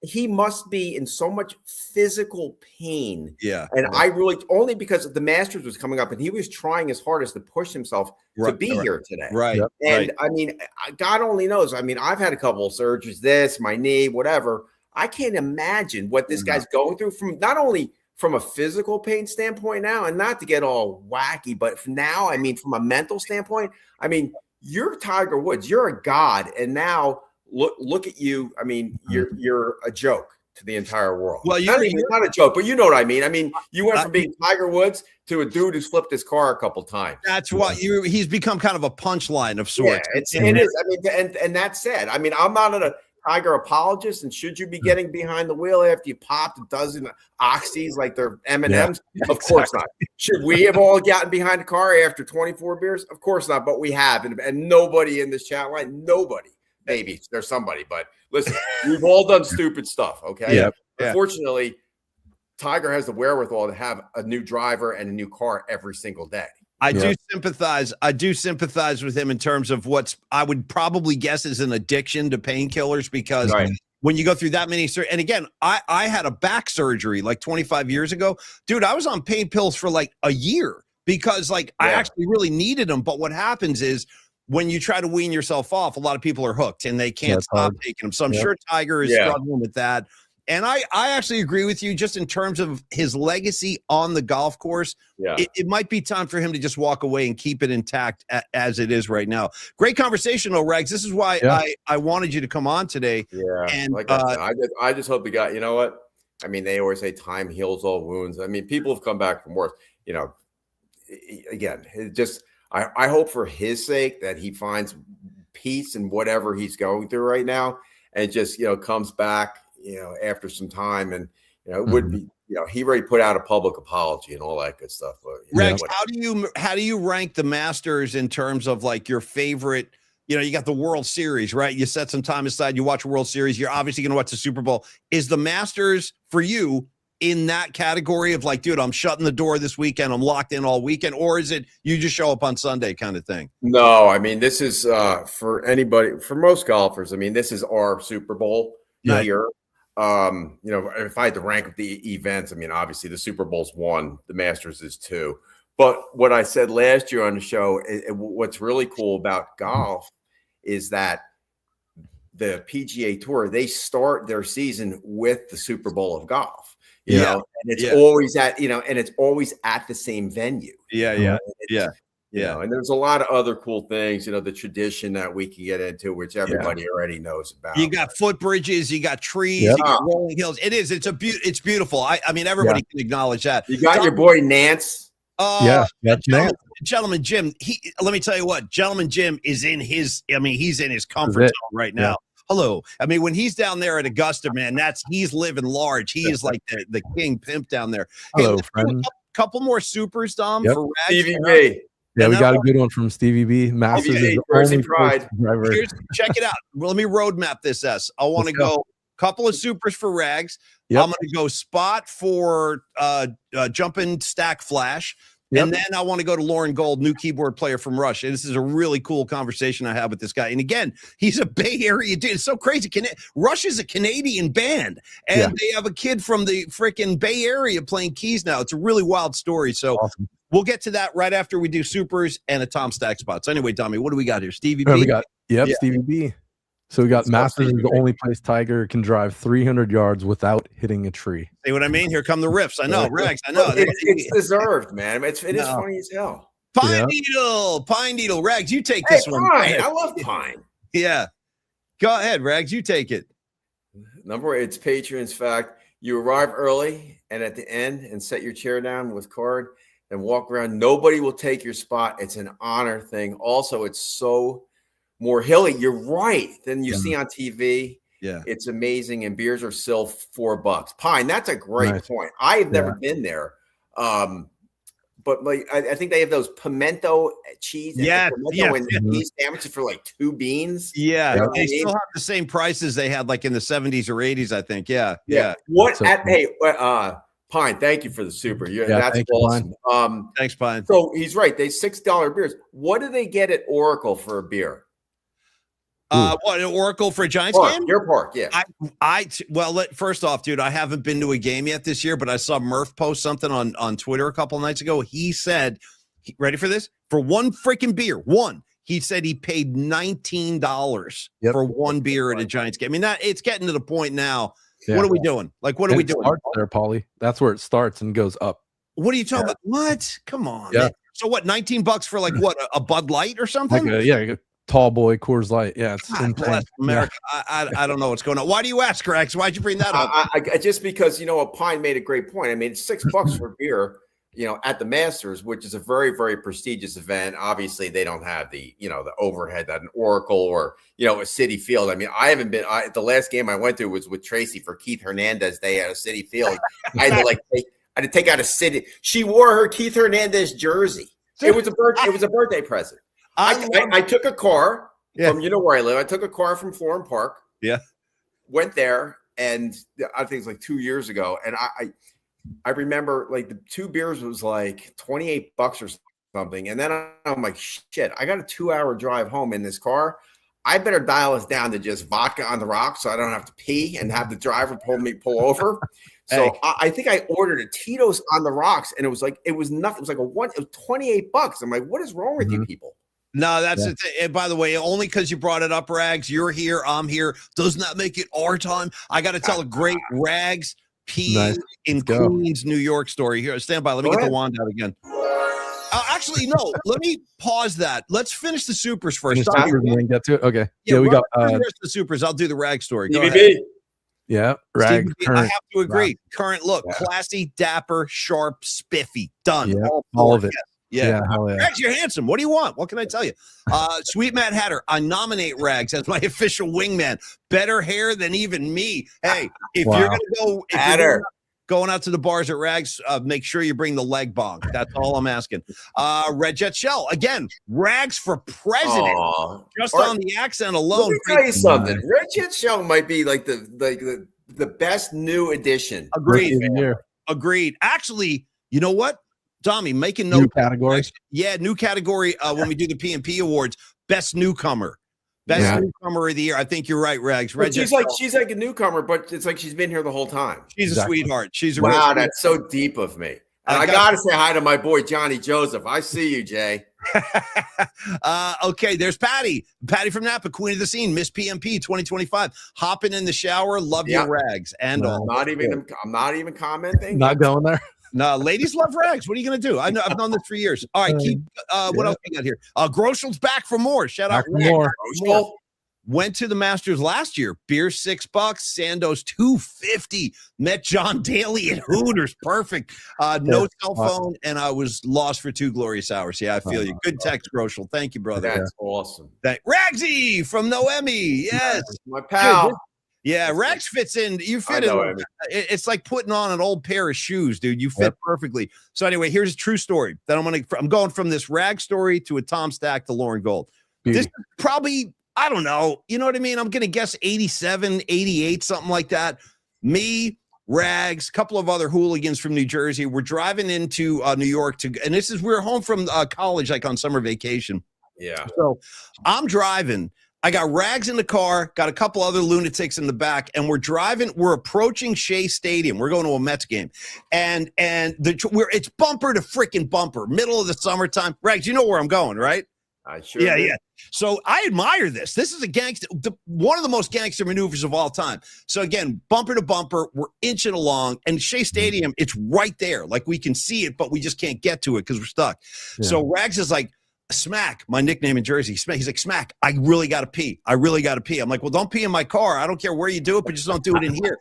S3: he must be in so much physical pain.
S1: Yeah.
S3: And I really, only because the Masters was coming up and he was trying his hardest to push himself to be here today.
S1: Right.
S3: And I mean, God only knows. I mean, I've had a couple of surgeries, my knee, whatever. I can't imagine what this guy's going through, from not only from a physical pain standpoint now, and not to get all wacky, but from now, I mean, from a mental standpoint, I mean, you're Tiger Woods, you're a god. And now look at you. I mean, you're a joke to the entire world. Well, you're not a joke, but you know what I mean. I mean, you went from being Tiger Woods to a dude who's flipped his car a couple times.
S1: That's what he's become kind of a punchline of sorts.
S3: Yeah, it is. I mean, and that said, I mean, I'm not a Tiger apologist, and should you be getting behind the wheel after you popped a dozen oxys like they're M&Ms? Of course not. Should we have all gotten behind the car after 24 beers? Of course not, but we have, and nobody in this chat line, nobody. Maybe there's somebody, but listen, we've all done stupid stuff. Okay.
S2: Yeah.
S3: Unfortunately, Tiger has the wherewithal to have a new driver and a new car every single day.
S1: I do sympathize. I do sympathize with him in terms of what's I would probably guess is an addiction to painkillers, because when you go through that many, and again, I had a back surgery like 25 years ago. Dude, I was on pain pills for like a year because I actually really needed them. But what happens is, when you try to wean yourself off, a lot of people are hooked and they can't stop taking them. So I'm sure Tiger is struggling with that. And I actually agree with you just in terms of his legacy on the golf course. Yeah. It might be time for him to just walk away and keep it intact as it is right now. Great conversation, though, Regs. This is why I wanted you to come on today.
S3: Yeah. And I just hope the guy, you know what? I mean, they always say time heals all wounds. I mean, people have come back from worse. You know, again, it just – I hope for his sake that he finds peace in whatever he's going through right now, and just, comes back, after some time, and, it would be, he already put out a public apology and all that good stuff. But,
S1: Rex, how do you rank the Masters in terms of like your favorite? You got the World Series, right? You set some time aside, you watch a World Series. You're obviously going to watch the Super Bowl. Is the Masters for you in that category of like, dude, I'm shutting the door this weekend, I'm locked in all weekend? Or is it you just show up on Sunday kind of thing?
S3: No, I mean, this is for anybody, for most golfers, I mean, this is our Super Bowl here. If I had to rank the events, I mean, obviously the Super Bowl's 1, the Masters is 2. But what I said last year on the show, what's really cool about golf is that the PGA Tour, they start their season with the Super Bowl of golf. You know, and it's always at, and it's always at the same venue.
S1: Yeah.
S3: And there's a lot of other cool things, the tradition that we can get into, which everybody already knows about.
S1: You got footbridges, you got trees, you got rolling hills. It's beautiful. I mean, everybody can acknowledge that.
S3: You got your boy Nance.
S2: That's Nance.
S1: Gentleman Jim, let me tell you what, Gentleman Jim is he's in his comfort zone right now. Yeah. Hello. I mean, when he's down there at Augusta, man, he's living large. He is like the king pimp down there.
S2: Hello,
S1: friend. Couple more supers, Dom, for Rag.
S3: Stevie B.
S2: Yeah, we got a good one from Stevie B. Masters is the only
S3: pride
S2: driver.
S1: Check it out. Well, let me roadmap this. I want to go couple of supers for Rags. I'm going to go spot for jumping stack flash. And then I want to go to Loren Gold, new keyboard player from Rush. And this is a really cool conversation I have with this guy. And again, he's a Bay Area dude. It's so crazy. Rush is a Canadian band, and they have a kid from the freaking Bay Area playing keys now. It's a really wild story. So we'll get to that right after we do supers and a Tom Stack spot. So anyway, Tommy, what do we got here? Stevie B?
S2: We got, Stevie B. So we got Masters is the only place Tiger can drive 300 yards without hitting a tree.
S1: See what I mean? Here come the riffs. I know, Rex. I know.
S3: It's deserved, man. It is funny as hell.
S1: Pine Needle. Rags, you take this one.
S3: Pine. I love Pine.
S1: Yeah. Go ahead, Rags. You take it.
S3: It's Patrion's fact. You arrive early and at the end and set your chair down with card. and walk around. Nobody will take your spot. It's an honor thing. Also, it's so more hilly. You're right than you see on TV.
S1: Yeah,
S3: it's amazing. And beers are still $4. Pine, that's a great point. I have never been there. But like I think they have those pimento cheese and cheese sandwiches for like 2 beans.
S1: Yeah, you know they still have the same prices they had like in the 70s or 80s, I think. Yeah.
S3: What Pine, thank you for the super. That's awesome.
S1: Thanks, Pine.
S3: So he's right. They $6 beers. What do they get at Oracle for a beer?
S1: What, an Oracle for a Giants game?
S3: Your park, yeah.
S1: First off, dude, I haven't been to a game yet this year, but I saw Murph post something on Twitter a couple of nights ago. He said, ready for this? For one freaking beer, he said he paid $19 for one beer at a Giants game. I mean, it's getting to the point now. Yeah. What are we doing? Like, what are we doing?
S2: Starts there, Paulie. That's where it starts and goes up.
S1: What are you talking about? What? Come on. Yeah. Man. So what? $19 for like what? A Bud Light or something?
S2: Like Tall boy Coors Light. Yeah, it's
S1: bless America. Yeah. I don't know what's going on. Why do you ask, Rex? Why'd you bring that up?
S3: Just because Pine made a great point. I mean, it's $6 for beer. At the Masters, which is a very, very prestigious event. Obviously, they don't have the the overhead that an Oracle or a Citi Field. I mean, I haven't been. The last game I went to was with Tracy for Keith Hernandez Day at a Citi Field. I had to take out a Citi. She wore her Keith Hernandez jersey. It was a birthday present. I took a car from where I live. I took a car from Florham Park.
S1: Yeah,
S3: went there, and I think it's like 2 years ago, and I remember like the 2 beers was like $28 or something. And then I'm like, shit, I got a 2-hour drive home in this car. I better dial us down to just vodka on the rocks so I don't have to pee and have the driver pull over. So I think I ordered a Tito's on the rocks, and it was nothing. It was like it was $28. I'm like, what is wrong with you people?
S1: No, that's it. And by the way, only because you brought it up, Rags, you're here, I'm here. Doesn't that make it our time? I got to tell a great Rags in Queens, New York story. Here, stand by. Let me get the wand out again. Actually, no. Let me pause that. Let's finish the supers first.
S2: Get to it. Okay. Yeah, we got
S1: the supers. I'll do the Rag story. Go ahead.
S2: Yeah, Rag.
S1: I have to agree. Current look, classy, dapper, sharp, spiffy. Done.
S2: Yeah, all of it.
S1: Yeah. Rags, you're handsome. What do you want? What can I tell you? Sweet Matt Hatter, I nominate Rags as my official wingman. Better hair than even me. Hey, if you're going to go, going out to the bars at Rags, make sure you bring the leg bong. That's all I'm asking. Red Jet Shell, again, Rags for president. Just on the accent alone.
S3: Let me tell you something. Red Jet Shell might be like the best new addition.
S1: Agreed. Actually, you know what? Tommy, making note.
S2: New category.
S1: Yeah, new category when we do the P&P Awards. Best newcomer. Best newcomer of the year. I think you're right, Rags.
S3: She's like a newcomer, but it's like she's been here the whole time.
S1: She's a sweetheart. She's a
S3: wow, that's so deep of me. And I got to say hi to my boy, Johnny Joseph. I see you, Jay.
S1: Okay, there's Patty. Patty from Napa, queen of the scene, Miss PMP 2025. Hopping in the shower, love your Rags. And all.
S3: I'm not even commenting.
S2: Not going there.
S1: No, ladies love Rags. What are you going to do? I've known this for years. All right, keep. What else we got here? Groshel's back for more. Shout out
S2: more.
S1: Went to the Masters last year. Beer $6, Sandoz $2.50. Met John Daly at Hooters. Perfect. No cell phone, and I was lost for 2 glorious hours. Yeah, I feel you. Good text, Groschel. Thank you, brother.
S3: That's awesome.
S1: Ragsy from Noemi. Yes,
S3: my pal.
S1: Yeah, Rags fits in. You fit in. It's like putting on an old pair of shoes, dude. You fit perfectly. So anyway, here's a true story that I'm going from this Rag story to a Tom Stack to Lauren Gold. Beauty. This is probably, I don't know. You know what I mean? I'm going to guess 87, 88, something like that. Me, Rags, a couple of other hooligans from New Jersey. We're driving into New York and we're home from college, like on summer vacation.
S3: Yeah.
S1: So I'm driving. I got Rags in the car, got a couple other lunatics in the back, and we're approaching Shea Stadium. We're going to a Mets game. And it's bumper to freaking bumper, middle of the summertime. Rags, you know where I'm going, right?
S3: I sure do.
S1: Yeah. So I admire this. This is one of the most gangster maneuvers of all time. So again, bumper to bumper, we're inching along, and Shea Stadium, it's right there. Like we can see it, but we just can't get to it because we're stuck. Yeah. So Rags is like, Smack, my nickname in Jersey. He's like, Smack, I really got to pee. I'm like, well, don't pee in my car. I don't care where you do it, but just don't do it in here.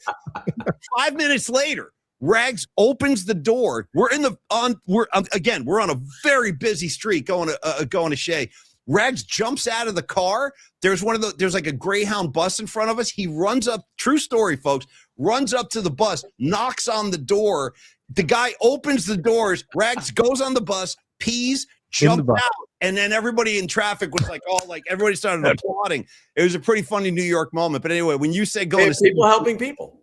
S1: 5 minutes later, Rags opens the door. We're on a very busy street going to Shea. Rags jumps out of the car. There's like a Greyhound bus in front of us. He runs up, true story, folks, runs up to the bus, knocks on the door. The guy opens the doors. Rags goes on the bus, pees, jumped out. And then everybody in traffic was like, everybody started applauding. It was a pretty funny New York moment. But anyway, when you say going to
S3: people helping people.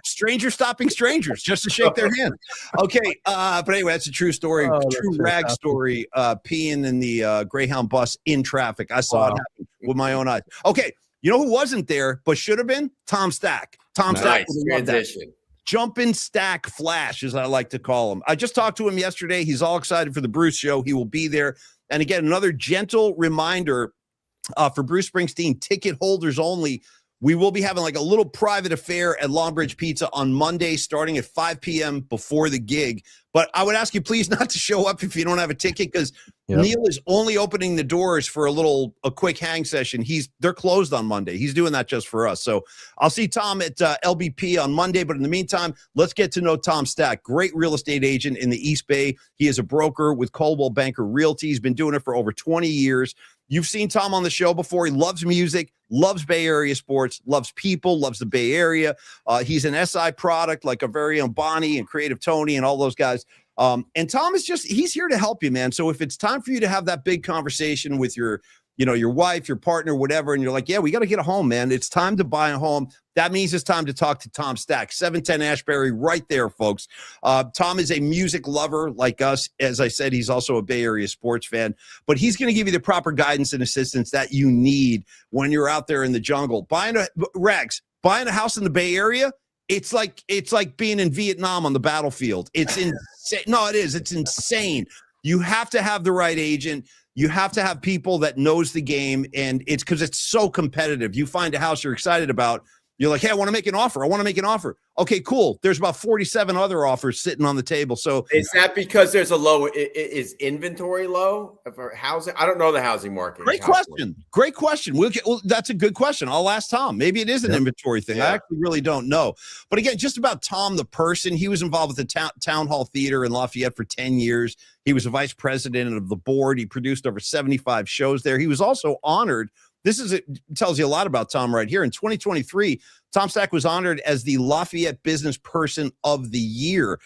S1: Strangers stopping strangers just to shake their hand. Okay, but anyway, that's a true story, true rag story. Peeing in the Greyhound bus in traffic. I saw it happen with my own eyes. Okay, you know who wasn't there but should have been? Tom Stack. Stack.
S3: Transition.
S1: Jumping Stack Flash, as I like to call him. I just talked to him yesterday. He's all excited for the Bruce show. He will be there. And again, another gentle reminder for Bruce Springsteen ticket holders only. We will be having like a little private affair at Longbridge Pizza on Monday, starting at 5 p.m. before the gig. But I would ask you please not to show up if you don't have a ticket, because Neil is only opening the doors for a quick hang session. They're closed on Monday. He's doing that just for us. So I'll see Tom at LBP on Monday. But in the meantime, let's get to know Tom Stack. Great real estate agent in the East Bay. He is a broker with Coldwell Banker Realty. He's been doing it for over 20 years. You've seen Tom on the show before. He loves music, loves Bay Area sports, loves people, loves the Bay Area. He's an SI product like a very own Bonnie and Creative Tony and all those guys. And Tom is he's here to help you, man. So if it's time for you to have that big conversation with your wife, your partner, whatever, and you're like, yeah, we got to get a home, man. It's time to buy a home. That means it's time to talk to Tom Stack, 710 Ashbury, right there, folks. Tom is a music lover like us. As I said, he's also a Bay Area sports fan, but he's going to give you the proper guidance and assistance that you need when you're out there in the jungle. Buying a house in the Bay Area, it's like being in Vietnam on the battlefield. It's insane. No, it is. It's insane. You have to have the right agent. You have to have people that knows the game, and it's because it's so competitive. You find a house you're excited about. You're like, hey, I want to make an offer. Okay, cool. There's about 47 other offers sitting on the table. So
S3: is that because there's a low? Is inventory low for housing? I don't know the housing market.
S1: Great question. That's a good question. I'll ask Tom. Maybe it is an inventory thing. I actually really don't know. But again, just about Tom, the person. He was involved with the Town Hall Theater in Lafayette for 10 years. He was a vice president of the board. He produced over 75 shows there. He was also honored. Tells you a lot about Tom right here. In 2023, Tom Stack was honored as the Lafayette Business Person of the Year.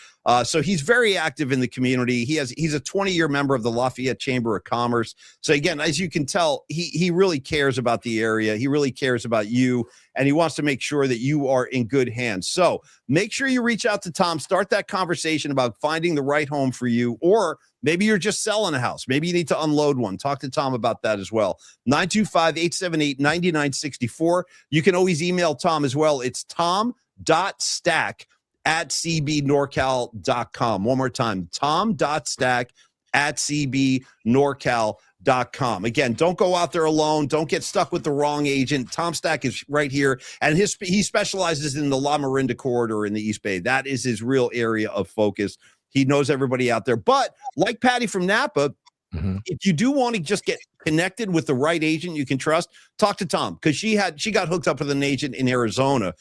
S1: So he's very active in the community. He's a 20-year member of the Lafayette Chamber of Commerce. So again, as you can tell, he really cares about the area. He really cares about you, and he wants to make sure that you are in good hands. So make sure you reach out to Tom. Start that conversation about finding the right home for you, or maybe you're just selling a house. Maybe you need to unload one. Talk to Tom about that as well. 925-878-9964. You can always email Tom as well. It's tom.stack@cbnorcal.com. One more time, tom.stack@cbnorcal.com. Again, don't go out there alone. Don't get stuck with the wrong agent. Tom Stack is right here, and he specializes in the La Marinda corridor in the East Bay. That is his real area of focus. He knows everybody out there. But like Patty from Napa, if you do want to just get connected with the right agent you can trust, talk to Tom, because she got hooked up with an agent in Arizona,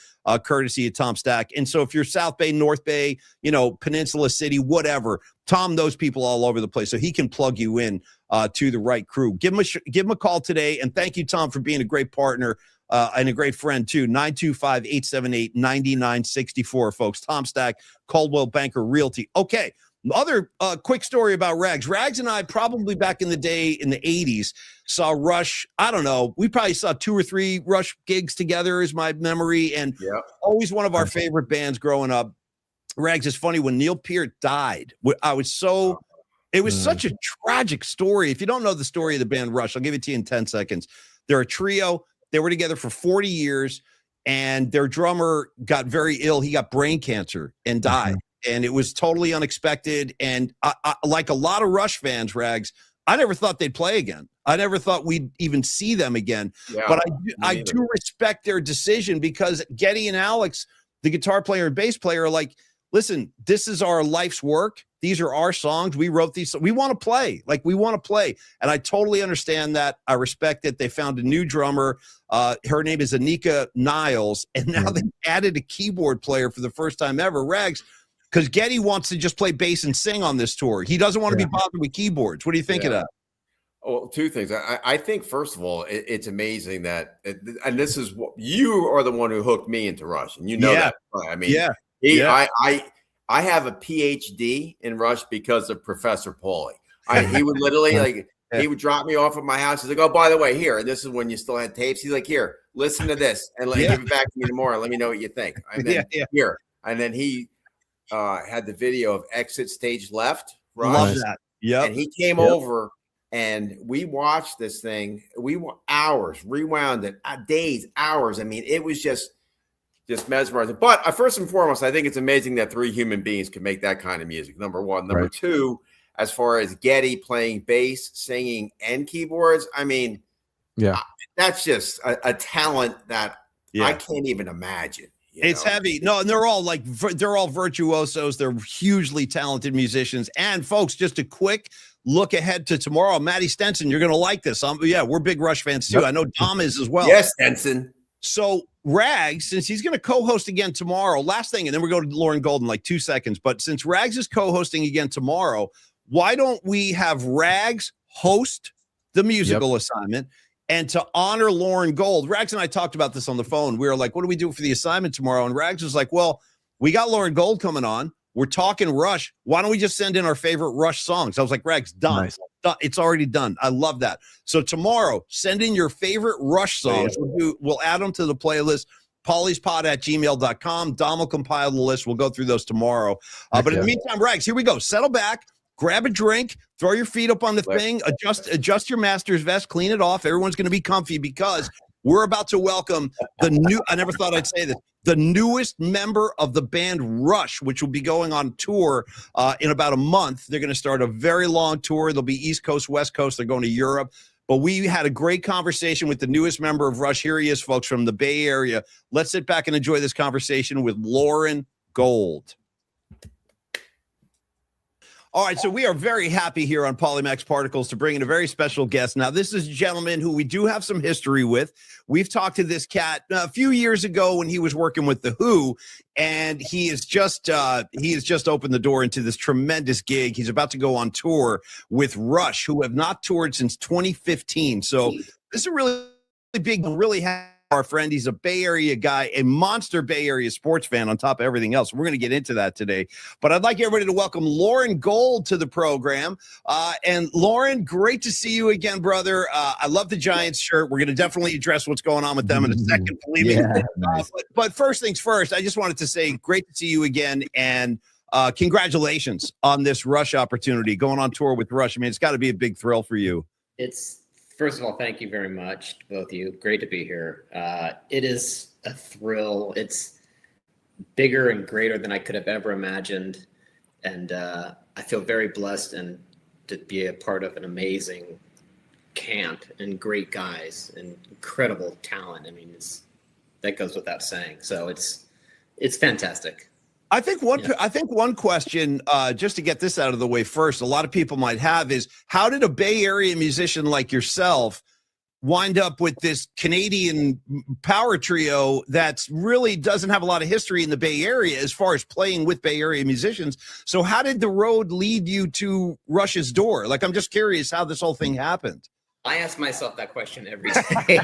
S1: courtesy of Tom Stack. And so if you're South Bay, North Bay, Peninsula City, whatever, Tom knows people all over the place, so he can plug you in to the right crew. Give him a call today, and thank you, Tom, for being a great partner and a great friend too. 925-878-9964, folks. Tom Stack, Coldwell Banker Realty. Okay. Other quick story about Rags. Rags and I, probably back in the day in the 80s, saw Rush. I don't know. We probably saw 2 or 3 Rush gigs together is my memory. And always one of our favorite bands growing up. Rags, is funny. When Neil Peart died, it was such a tragic story. If you don't know the story of the band Rush, I'll give it to you in 10 seconds. They're a trio. They were together for 40 years, and their drummer got very ill. He got brain cancer and died. And it was totally unexpected. And I, like a lot of Rush fans, Rags, I never thought they'd play again. I never thought we'd even see them again. Yeah, but I do respect their decision, because Geddy and Alex, the guitar player and bass player, are like, listen, this is our life's work. These are our songs. We wrote these. We want to play. Like, we want to play. And I totally understand that. I respect it. They found a new drummer. Her name is Anika Niles. And now they added a keyboard player for the first time ever. Rags, because Geddy wants to just play bass and sing on this tour. He doesn't want to be bothered with keyboards. What do you think of that?
S3: Well, two things. I think, first of all, it's amazing that, and this is what you are the one who hooked me into Rush, and you know that. I mean, I have a PhD in Rush because of Professor Paulie. He would literally he would drop me off at my house. He's like, "Oh, by the way, here." And this is when you still had tapes. He's like, "Here, listen to this, and give it back to me tomorrow. Let me know what you think." And then here, and then he had the video of Exit Stage Left. Rush.
S1: Love that. Yeah,
S3: and he came over. And we watched this thing. We were hours, rewound it, days, hours. I mean, it was just mesmerizing. But first and foremost, I think it's amazing that three human beings can make that kind of music. Number one. Number two, as far as Geddy playing bass, singing, and keyboards, I mean, that's just a talent that I can't even imagine.
S1: It's heavy. No, and they're all virtuosos. They're hugely talented musicians. And folks, just a quick look ahead to tomorrow. Matty Stenson, you're going to like this. We're big Rush fans too. I know Dom is as well.
S3: Yes, Stenson.
S1: So Rags, since he's going to co-host again tomorrow, last thing, and then we're going to Loren Gold in like 2 seconds. But since Rags is co-hosting again tomorrow, why don't we have Rags host the musical assignment? And to honor Loren Gold, Rags and I talked about this on the phone. We were like, what do we do for the assignment tomorrow? And Rags was like, well, we got Loren Gold coming on. We're talking Rush. Why don't we just send in our favorite Rush songs? I was like, Rags, done.
S2: Nice.
S1: It's already done. I love that. So tomorrow, send in your favorite Rush songs. We'll add them to the playlist. pauliespod@gmail.com. Dom will compile the list. We'll go through those tomorrow. But in the meantime, Rags, here we go. Settle back. Grab a drink, throw your feet up on the thing, adjust your master's vest, clean it off. Everyone's going to be comfy because we're about to welcome I never thought I'd say this, the newest member of the band Rush, which will be going on tour in about a month. They're going to start a very long tour. They'll be East Coast, West Coast. They're going to Europe. But we had a great conversation with the newest member of Rush. Here he is, folks, from the Bay Area. Let's sit back and enjoy this conversation with Loren Gold. All right, so we are very happy here on Polymax Particles to bring in a very special guest. Now, this is a gentleman who we do have some history with. We've talked to this cat a few years ago when he was working with The Who, and he has just opened the door into this tremendous gig. He's about to go on tour with Rush, who have not toured since 2015. So this is a really big, really happy. Our friend, he's a Bay Area guy, a monster Bay Area sports fan on top of everything else. We're going to get into that today. But I'd like everybody to welcome Loren Gold to the program. And Loren, great to see you again, brother. I love the Giants shirt. We're going to definitely address what's going on with them in a second, believe me. But first things first, I just wanted to say great to see you again. And congratulations on this Rush opportunity, going on tour with Rush. I mean, it's got to be a big thrill for you.
S4: First of all, thank you very much, both of you. Great to be here. It is a thrill. It's bigger and greater than I could have ever imagined. And I feel very blessed and to be a part of an amazing camp and great guys and incredible talent. I mean, that goes without saying. So it's fantastic.
S1: I think one question, just to get this out of the way first, a lot of people might have is, how did a Bay Area musician like yourself wind up with this Canadian power trio that really doesn't have a lot of history in the Bay Area as far as playing with Bay Area musicians? So how did the road lead you to Rush's door? Like, I'm just curious how this whole thing happened.
S4: I ask myself that question every day.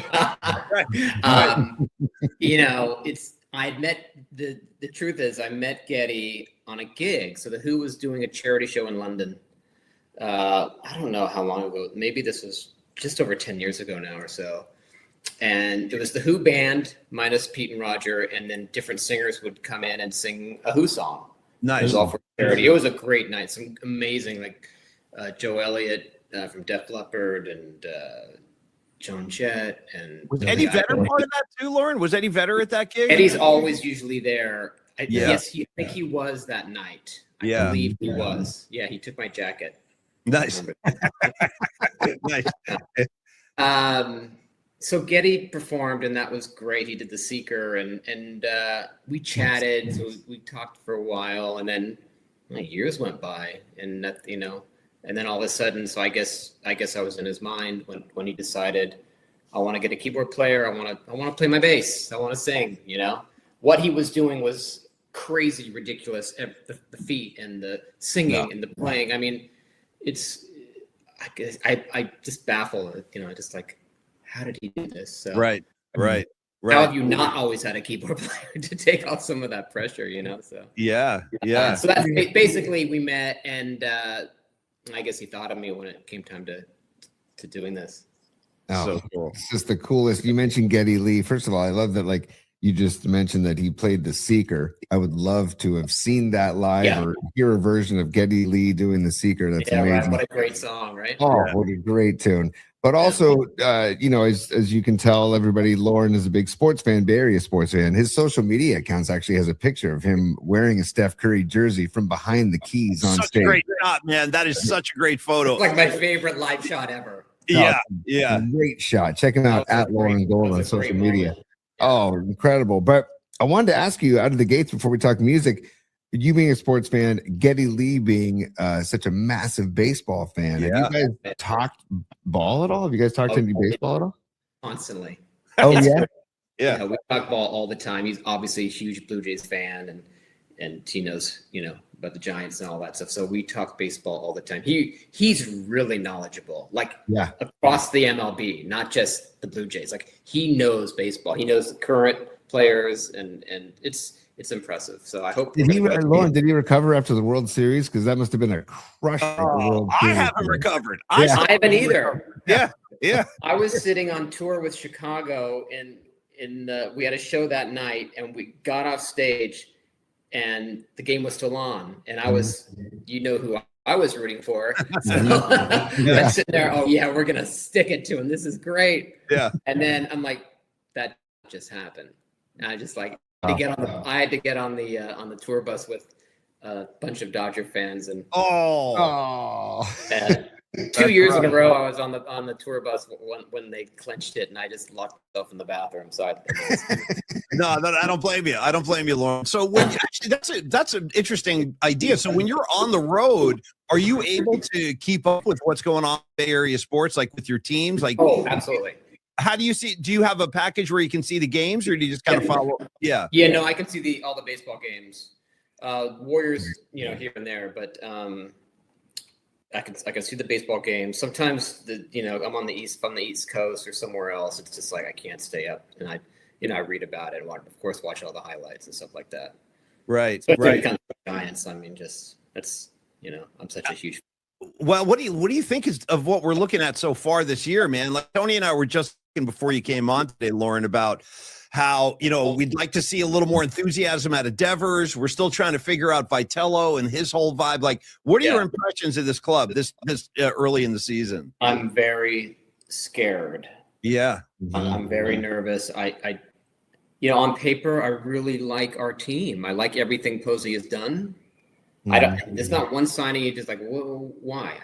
S4: The truth is I met Geddy on a gig. So The Who was doing a charity show in London. I don't know how long ago. Maybe this was just over 10 years ago now or so. And it was the Who band minus Pete and Roger, and then different singers would come in and sing a Who song.
S1: Nice.
S4: It was all for charity. It was a great night. Some amazing, like Joe Elliott from Def Leppard and Joan Jett. And
S1: was Eddie Vedder part of that too, Loren? Was Eddie Vedder at that gig?
S4: Eddie's always usually there. Yes, I think he was that night. I believe he was. Yeah, he took my jacket.
S1: Nice.
S4: Nice. So Geddy performed, and that was great. He did The Seeker, and we chatted. So we talked for a while, and then years went by, and that, and then all of a sudden, so I guess I was in his mind when he decided, I want to get a keyboard player. I want to play my bass. I want to sing. What he was doing was crazy, ridiculous. The feet and the singing and the playing. I mean, I just baffle. Just like, how did he do this? So,
S1: right.
S4: How have you not always had a keyboard player to take off some of that pressure? So
S1: yeah.
S4: So that's basically we met, and I guess he thought of me when it came time to doing this.
S5: Oh,
S1: so cool.
S5: It's just the coolest. You mentioned Geddy Lee. First of all, I love that. Like you just mentioned that he played The Seeker. I would love to have seen that live or hear a version of Geddy Lee doing The Seeker. That's amazing.
S4: Right. What a great song, right?
S5: Oh, what a great tune. But also, as you can tell, everybody, Loren is a big sports fan, Bay Area sports fan. His social media accounts actually has a picture of him wearing a Steph Curry jersey from behind the keys on
S1: such
S5: stage.
S1: A great shot, man. That is such a great photo.
S4: It's like my favorite live shot ever.
S1: Yeah.
S5: Great shot. Check him out at Loren Gold on social media. Oh, incredible. But I wanted to ask you out of the gates before we talk music, you being a sports fan, Geddy Lee being such a massive baseball fan.
S1: Yeah.
S5: Have you guys talked ball at all? Have you guys talked any baseball at all?
S4: Constantly.
S5: Oh, yeah?
S4: Yeah. We talk ball all the time. He's obviously a huge Blue Jays fan, and he knows, about the Giants and all that stuff. So we talk baseball all the time. He's really knowledgeable, like across the MLB, not just the Blue Jays. Like he knows baseball. He knows the current players, and it's impressive. So I hope.
S5: Did he recover after the World Series? Because that must have been a crush.
S1: I haven't recovered.
S4: I haven't either.
S1: Yeah.
S4: I was sitting on tour with Chicago, and we had a show that night, and we got off stage, and the game was still on, and I was, who I was rooting for. So I'm sitting there. Oh yeah, we're gonna stick it to him. This is great.
S1: Yeah.
S4: And then I'm like, that just happened. And I just like. I had to get on the tour bus with a bunch of Dodger fans, and 2 years in a row I was on the tour bus when they clinched it, and I just locked myself in the bathroom. So
S1: No, I don't blame you. I don't blame you, Loren. So that's an interesting idea. So when you're on the road, are you able to keep up with what's going on in Bay Area sports, like with your teams? Like,
S4: absolutely.
S1: How do you see? Do you have a package where you can see the games, or do you just kind of follow? Yeah.
S4: Yeah. No, I can see all the baseball games. Warriors, here and there, but I can see the baseball games. Sometimes I'm on the East Coast or somewhere else. It's just like I can't stay up, and I read about it and watch all the highlights and stuff like that.
S1: Right.
S4: Especially
S1: right.
S4: Kind of Giants. I mean, I'm such a huge.
S1: Well, what do you think of what we're looking at so far this year, man? Like Tony and I were just talking before you came on today, Loren, about how, we'd like to see a little more enthusiasm out of Devers. We're still trying to figure out Vitello and his whole vibe. Like, what are your impressions of this club this early in the season?
S4: I'm very scared.
S1: Yeah.
S4: I'm very nervous. I on paper, I really like our team. I like everything Posey has done. There's not one signing you just like, whoa, why?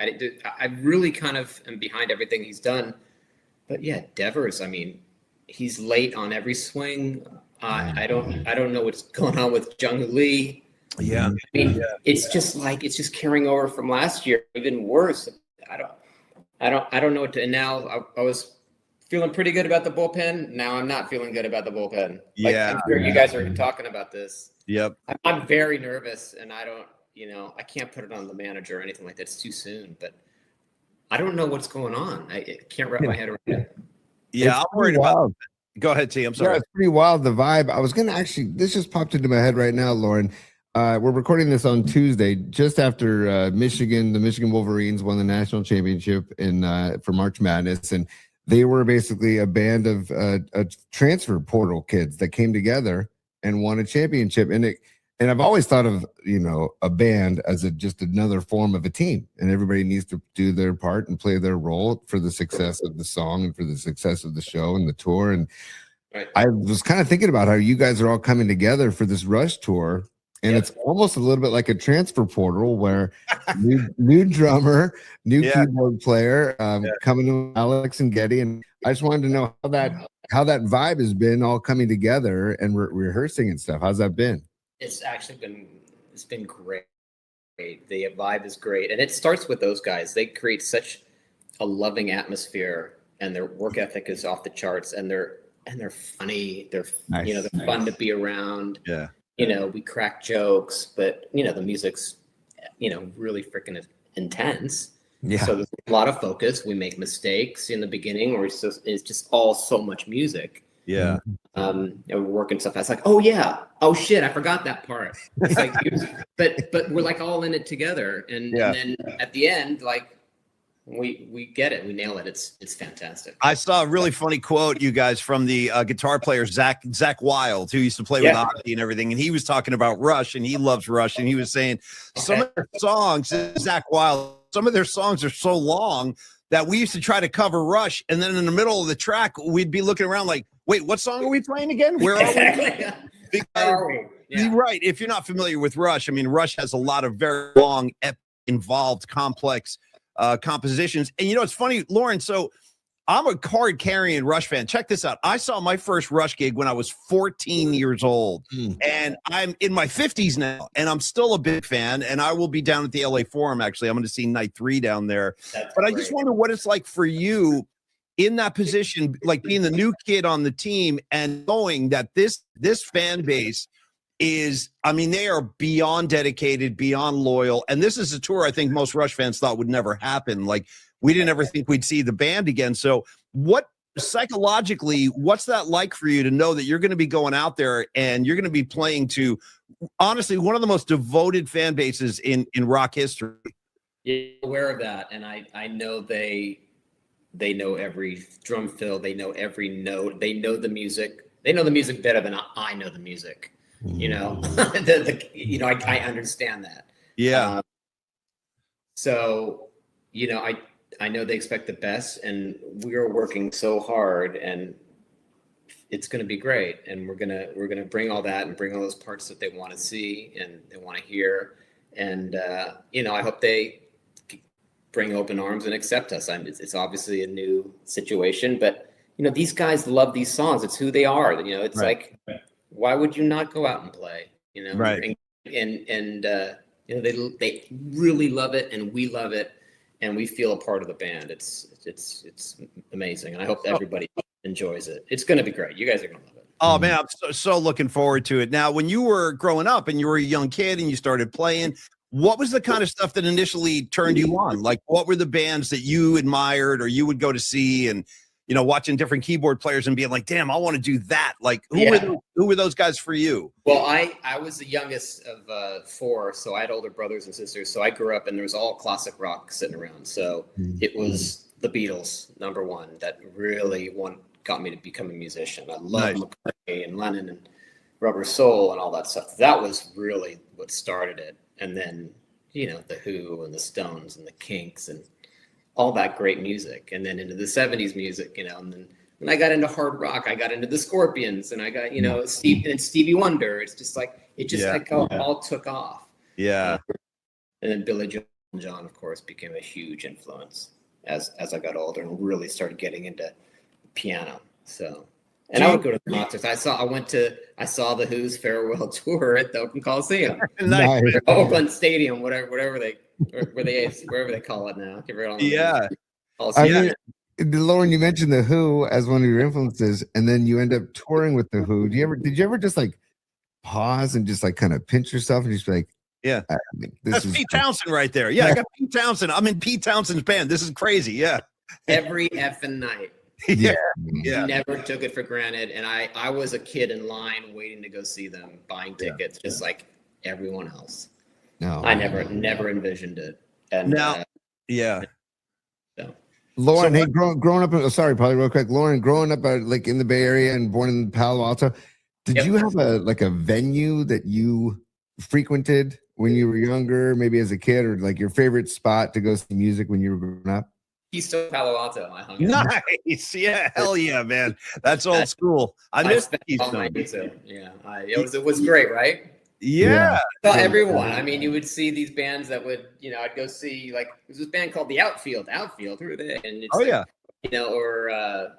S4: I really kind of am behind everything he's done. But yeah, Devers, I mean, he's late on every swing. I don't know what's going on with Jung Lee.
S1: Yeah.
S4: I mean, it's just carrying over from last year, even worse. I don't know what to, and now I was feeling pretty good about the bullpen. Now I'm not feeling good about the bullpen.
S1: Yeah.
S4: I'm sure you guys are talking about this.
S1: Yep.
S4: I'm very nervous, and I don't, I can't put it on the manager or anything like that. It's too soon, but I don't know what's going on. I can't wrap my head around it.
S1: Yeah, I'm worried about it. Go ahead, T. I'm sorry.
S5: Yeah, it's pretty wild, the vibe. I was going to this just popped into my head right now, Loren. We're recording this on Tuesday, just after the Michigan Wolverines won the national championship for March Madness. And they were basically a band of transfer portal kids that came together and won a championship. And I've always thought of, a band as just another form of a team, and everybody needs to do their part and play their role for the success of the song and for the success of the show and the tour. And I was kind of thinking about how you guys are all coming together for this Rush tour. And it's almost a little bit like a transfer portal where new drummer, new keyboard player, coming to Alex and Geddy. And I just wanted to know how that vibe has been all coming together and rehearsing and stuff. How's that been?
S4: It's actually been great. great. The vibe is great. And it starts with those guys. They create such a loving atmosphere, and their work ethic is off the charts, and they're funny. They're
S5: Nice.
S4: you know, they're fun to be around.
S1: Yeah.
S4: You know, we crack jokes, but you know, the music's, you know, really freaking intense.
S5: Yeah.
S4: So there's a lot of focus. We make mistakes in the beginning, or it's just all so much music.
S1: Yeah.
S4: And we're working stuff. It's like, oh yeah, oh shit, I forgot that part. It's like, but we're like all in it together, and then at the end, like we get it, we nail it. It's fantastic.
S1: I saw a really funny quote, you guys, from the guitar player Zach Wilde, who used to play with Ozzy and everything, and he was talking about Rush, and he loves Rush, and he was saying some of their songs, Zach Wilde, some of their songs are so long that we used to try to cover Rush, and then in the middle of the track, we'd be looking around like, wait, what song are we playing again? Where are we? You're right. If you're not familiar with Rush, I mean, Rush has a lot of very long, involved, complex compositions. And you know, it's funny, Loren, so I'm a card-carrying Rush fan. Check this out. I saw my first Rush gig when I was 14 years old, and I'm in my 50s now, and I'm still a big fan, and I will be down at the LA Forum, actually. I'm going to see Night 3 down there. But I just wonder what it's like for you in that position, like being the new kid on the team and knowing that this fan base is, I mean, they are beyond dedicated, beyond loyal. And this is a tour I think most Rush fans thought would never happen. Like, we didn't ever think we'd see the band again. So what psychologically, what's that like for you to know that you're going to be going out there and you're going to be playing to, honestly, one of the most devoted fan bases in rock history?
S4: Yeah, aware of that. And I know they know every drum fill, they know every note, they know the music. They know the music better than I know the music. You know, you know, I understand that.
S1: Yeah.
S4: So, you know, I know they expect the best, and we're working so hard, and it's going to be great. And we're gonna bring all that and bring all those parts that they want to see and they want to hear. And you know, I hope they bring open arms and accept us. It's obviously a new situation, but you know, these guys love these songs. It's who they are. You know, it's like, why would you not go out and play? You know,
S1: right?
S4: And you know, they really love it, and we love it, and we feel a part of the band. It's amazing, and I hope everybody enjoys it. It's going to be great. You guys are going to love it.
S1: Oh man, I'm so looking forward to it. Now, when you were growing up and you were a young kid and you started playing, what was the kind of stuff that initially turned you on? Like, what were the bands that you admired or you would go to see, and you know, watching different keyboard players and being like, damn, I want to do that. Like, who were those guys for you?
S4: Well, I was the youngest of 4, so I had older brothers and sisters. So I grew up and there was all classic rock sitting around. So it was the Beatles, #1, that really got me to become a musician. I love McCartney and Lennon and Rubber Soul and all that stuff. That was really what started it. And then, you know, the Who and the Stones and the Kinks and all that great music, and then into the 70s music, you know, and then when I got into hard rock, I got into the Scorpions, and I got, you know, Stevie Wonder. It's just like, it just all took off. Yeah. And then Billy Joel and John, of course, became a huge influence as I got older and really started getting into piano. So, and I would go to the concerts. I saw the Who's farewell tour at the Oakland Coliseum.
S1: Nice.
S4: Oakland Stadium, wherever they call it now.
S1: Yeah.
S5: I mean, Loren, you mentioned the Who as one of your influences, and then you end up touring with the Who. Did you ever just like pause and just like kind of pinch yourself and just be like,
S1: yeah, that's Pete Townsend right there. Yeah, I got Pete Townsend. I'm in Pete Townsend's band. This is crazy. Yeah.
S4: Every effing night.
S1: Yeah.
S4: Never took it for granted. And I was a kid in line waiting to go see them, buying tickets, just like everyone else.
S5: No,
S4: I never envisioned it. And
S1: now,
S4: so.
S5: Loren, hey, growing up, sorry, probably real quick. Loren, growing up like in the Bay Area and born in Palo Alto, did you have a venue that you frequented when you were younger, maybe as a kid, or like your favorite spot to go see music when you were growing up?
S4: Keystone, Palo Alto. I hung
S1: out. Nice. Yeah. Hell yeah, man. That's old school. I missed Keystone.
S4: Yeah. It was great, right?
S1: Yeah.
S4: Well, everyone. I mean, you would see these bands that would, you know, I'd go see, like, there's this band called The Outfield. Who are they? And it's you know, or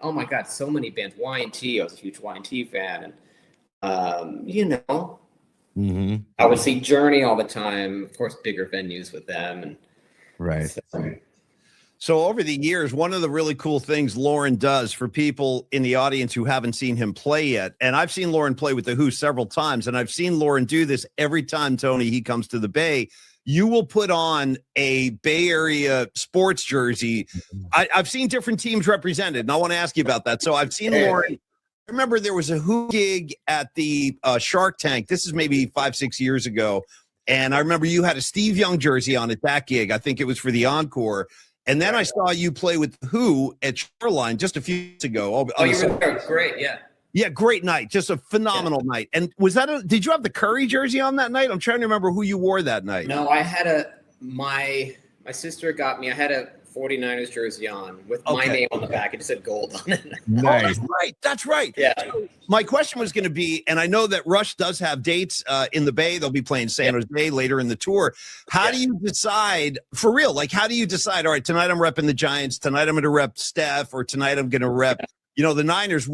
S4: oh my God, so many bands. Y&T. I was a huge Y&T fan, and you know,
S5: Mm-hmm.
S4: I would see Journey all the time. Of course, bigger venues with them. And
S5: Right.
S1: So over the years, one of the really cool things Loren does for people in the audience who haven't seen him play yet, and I've seen Loren play with the Who several times, and I've seen Loren do this every time, Tony, he comes to the Bay. You will put on a Bay Area sports jersey. I've seen different teams represented, and I want to ask you about that. So I've seen Loren. I remember there was a Who gig at the Shark Tank. This is maybe 5-6 years ago. And I remember you had a Steve Young jersey on at that gig. I think it was for the Encore. And then I saw you play with Who at Shoreline just a few years ago.
S4: Oh, you were there. Great. Yeah.
S1: Yeah, great night. Just a phenomenal night. And was that did you have the Curry jersey on that night? I'm trying to remember who you wore that night.
S4: No, I had my sister got me, I had a 49ers jersey on with my name on the back. It just said gold on it.
S5: Nice.
S1: Oh, that's right. That's right.
S4: Yeah.
S1: So my question was going to be, and I know that Rush does have dates in the Bay. They'll be playing San Jose later in the tour. How do you decide, for real, like how do you decide, all right, tonight I'm repping the Giants, tonight I'm going to rep Steph, or tonight I'm going to rep, the Niners?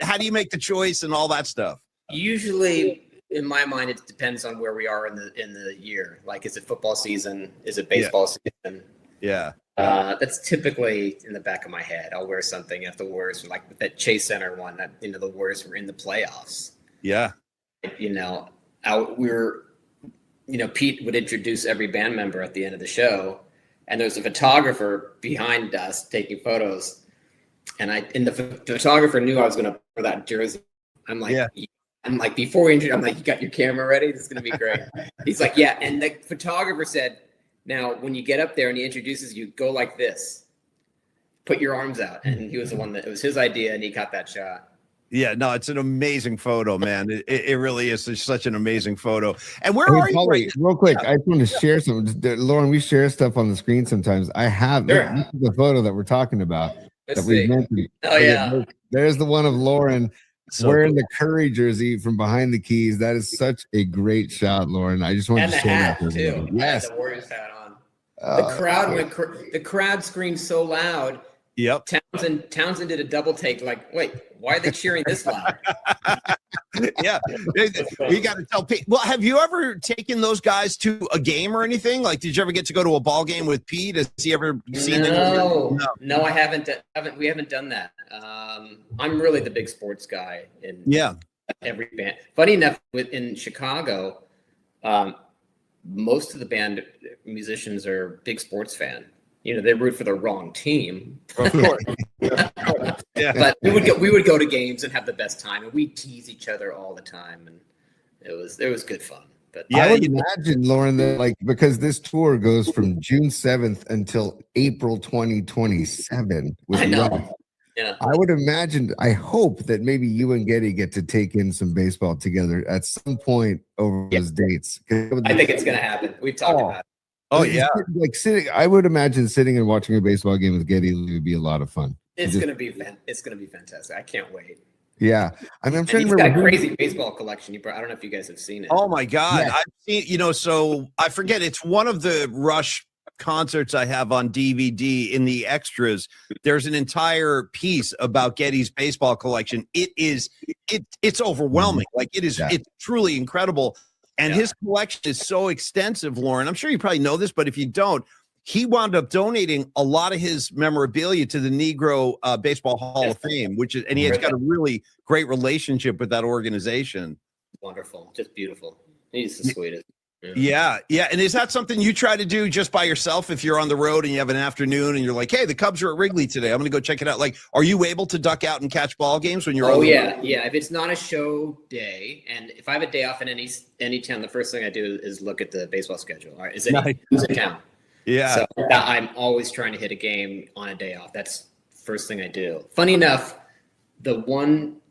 S1: How do you make the choice and all that stuff?
S4: Usually, in my mind, it depends on where we are in the year. Like, is it football season? Is it baseball season?
S1: Yeah.
S4: That's typically in the back of my head. I'll wear something if the Warriors, like that Chase Center one, that the Warriors were in the playoffs.
S1: Yeah.
S4: Pete would introduce every band member at the end of the show, and there's a photographer behind us taking photos. And the photographer knew I was going to wear that jersey. I'm like, before we introduce, I'm like, you got your camera ready? This is going to be great. He's like, yeah. And the photographer said, now, when you get up there and he introduces you, go like this. Put your arms out. And he was the one it was his idea, and he got that shot.
S1: Yeah, no, it's an amazing photo, man. It really is such an amazing photo. And where are you?
S5: Paulie, real quick, I just want to share something. Loren, we share stuff on the screen sometimes. I have this is the photo that we're talking about.
S4: Let's see. Oh, yeah.
S5: There's the one of Loren wearing the Curry jersey from behind the keys. That is such a great shot, Loren. I just wanted to share that.
S4: And the hat, too.
S5: Yes.
S4: The Warriors hat on. The crowd screamed so loud.
S1: Yep.
S4: Townsend did a double take. Like, wait, why are they cheering this loud?
S1: Yeah, we got to tell Pete. Well, have you ever taken those guys to a game or anything? Like, did you ever get to go to a ball game with Pete? Has he ever seen it?
S4: No, I haven't. We haven't done that. I'm really the big sports guy in every band. Funny enough, in Chicago, most of the band musicians are big sports fan. They root for the wrong team.
S1: Of course.
S4: Yeah. But we would go to games and have the best time, and we tease each other all the time, and it was good fun. But
S5: I would imagine, Loren, that because this tour goes from June 7th until April 2027.
S4: I know. Yeah.
S5: I would imagine, I hope that maybe you and Getty get to take in some baseball together at some point over those dates.
S4: I think it's going to happen. We've talked about it.
S5: Oh yeah, I would imagine sitting and watching a baseball game with Getty would be a lot of fun.
S4: It's gonna be fantastic. I can't wait.
S5: Yeah, I'm trying to remember.
S4: He's got a crazy baseball collection. I don't know if you guys have seen it.
S1: Oh my God, I've seen. So I forget. It's one of the Rush concerts I have on DVD. In the extras, there's an entire piece about Getty's baseball collection. It's overwhelming. Like it's truly incredible. And his collection is so extensive, Loren. I'm sure you probably know this, but if you don't, he wound up donating a lot of his memorabilia to the Negro Baseball Hall of Fame, and he has got a really great relationship with that organization.
S4: Wonderful, just beautiful. He's the sweetest.
S1: Yeah. And is that something you try to do just by yourself if you're on the road and you have an afternoon and you're like, hey, the Cubs are at Wrigley today, I'm going to go check it out? Like, are you able to duck out and catch ball games when you're on the road?
S4: Yeah. If it's not a show day, and if I have a day off in any town, the first thing I do is look at the baseball schedule. All right, who's in town?
S1: Yeah.
S4: So I'm always trying to hit a game on a day off. That's the first thing I do. Funny enough, the one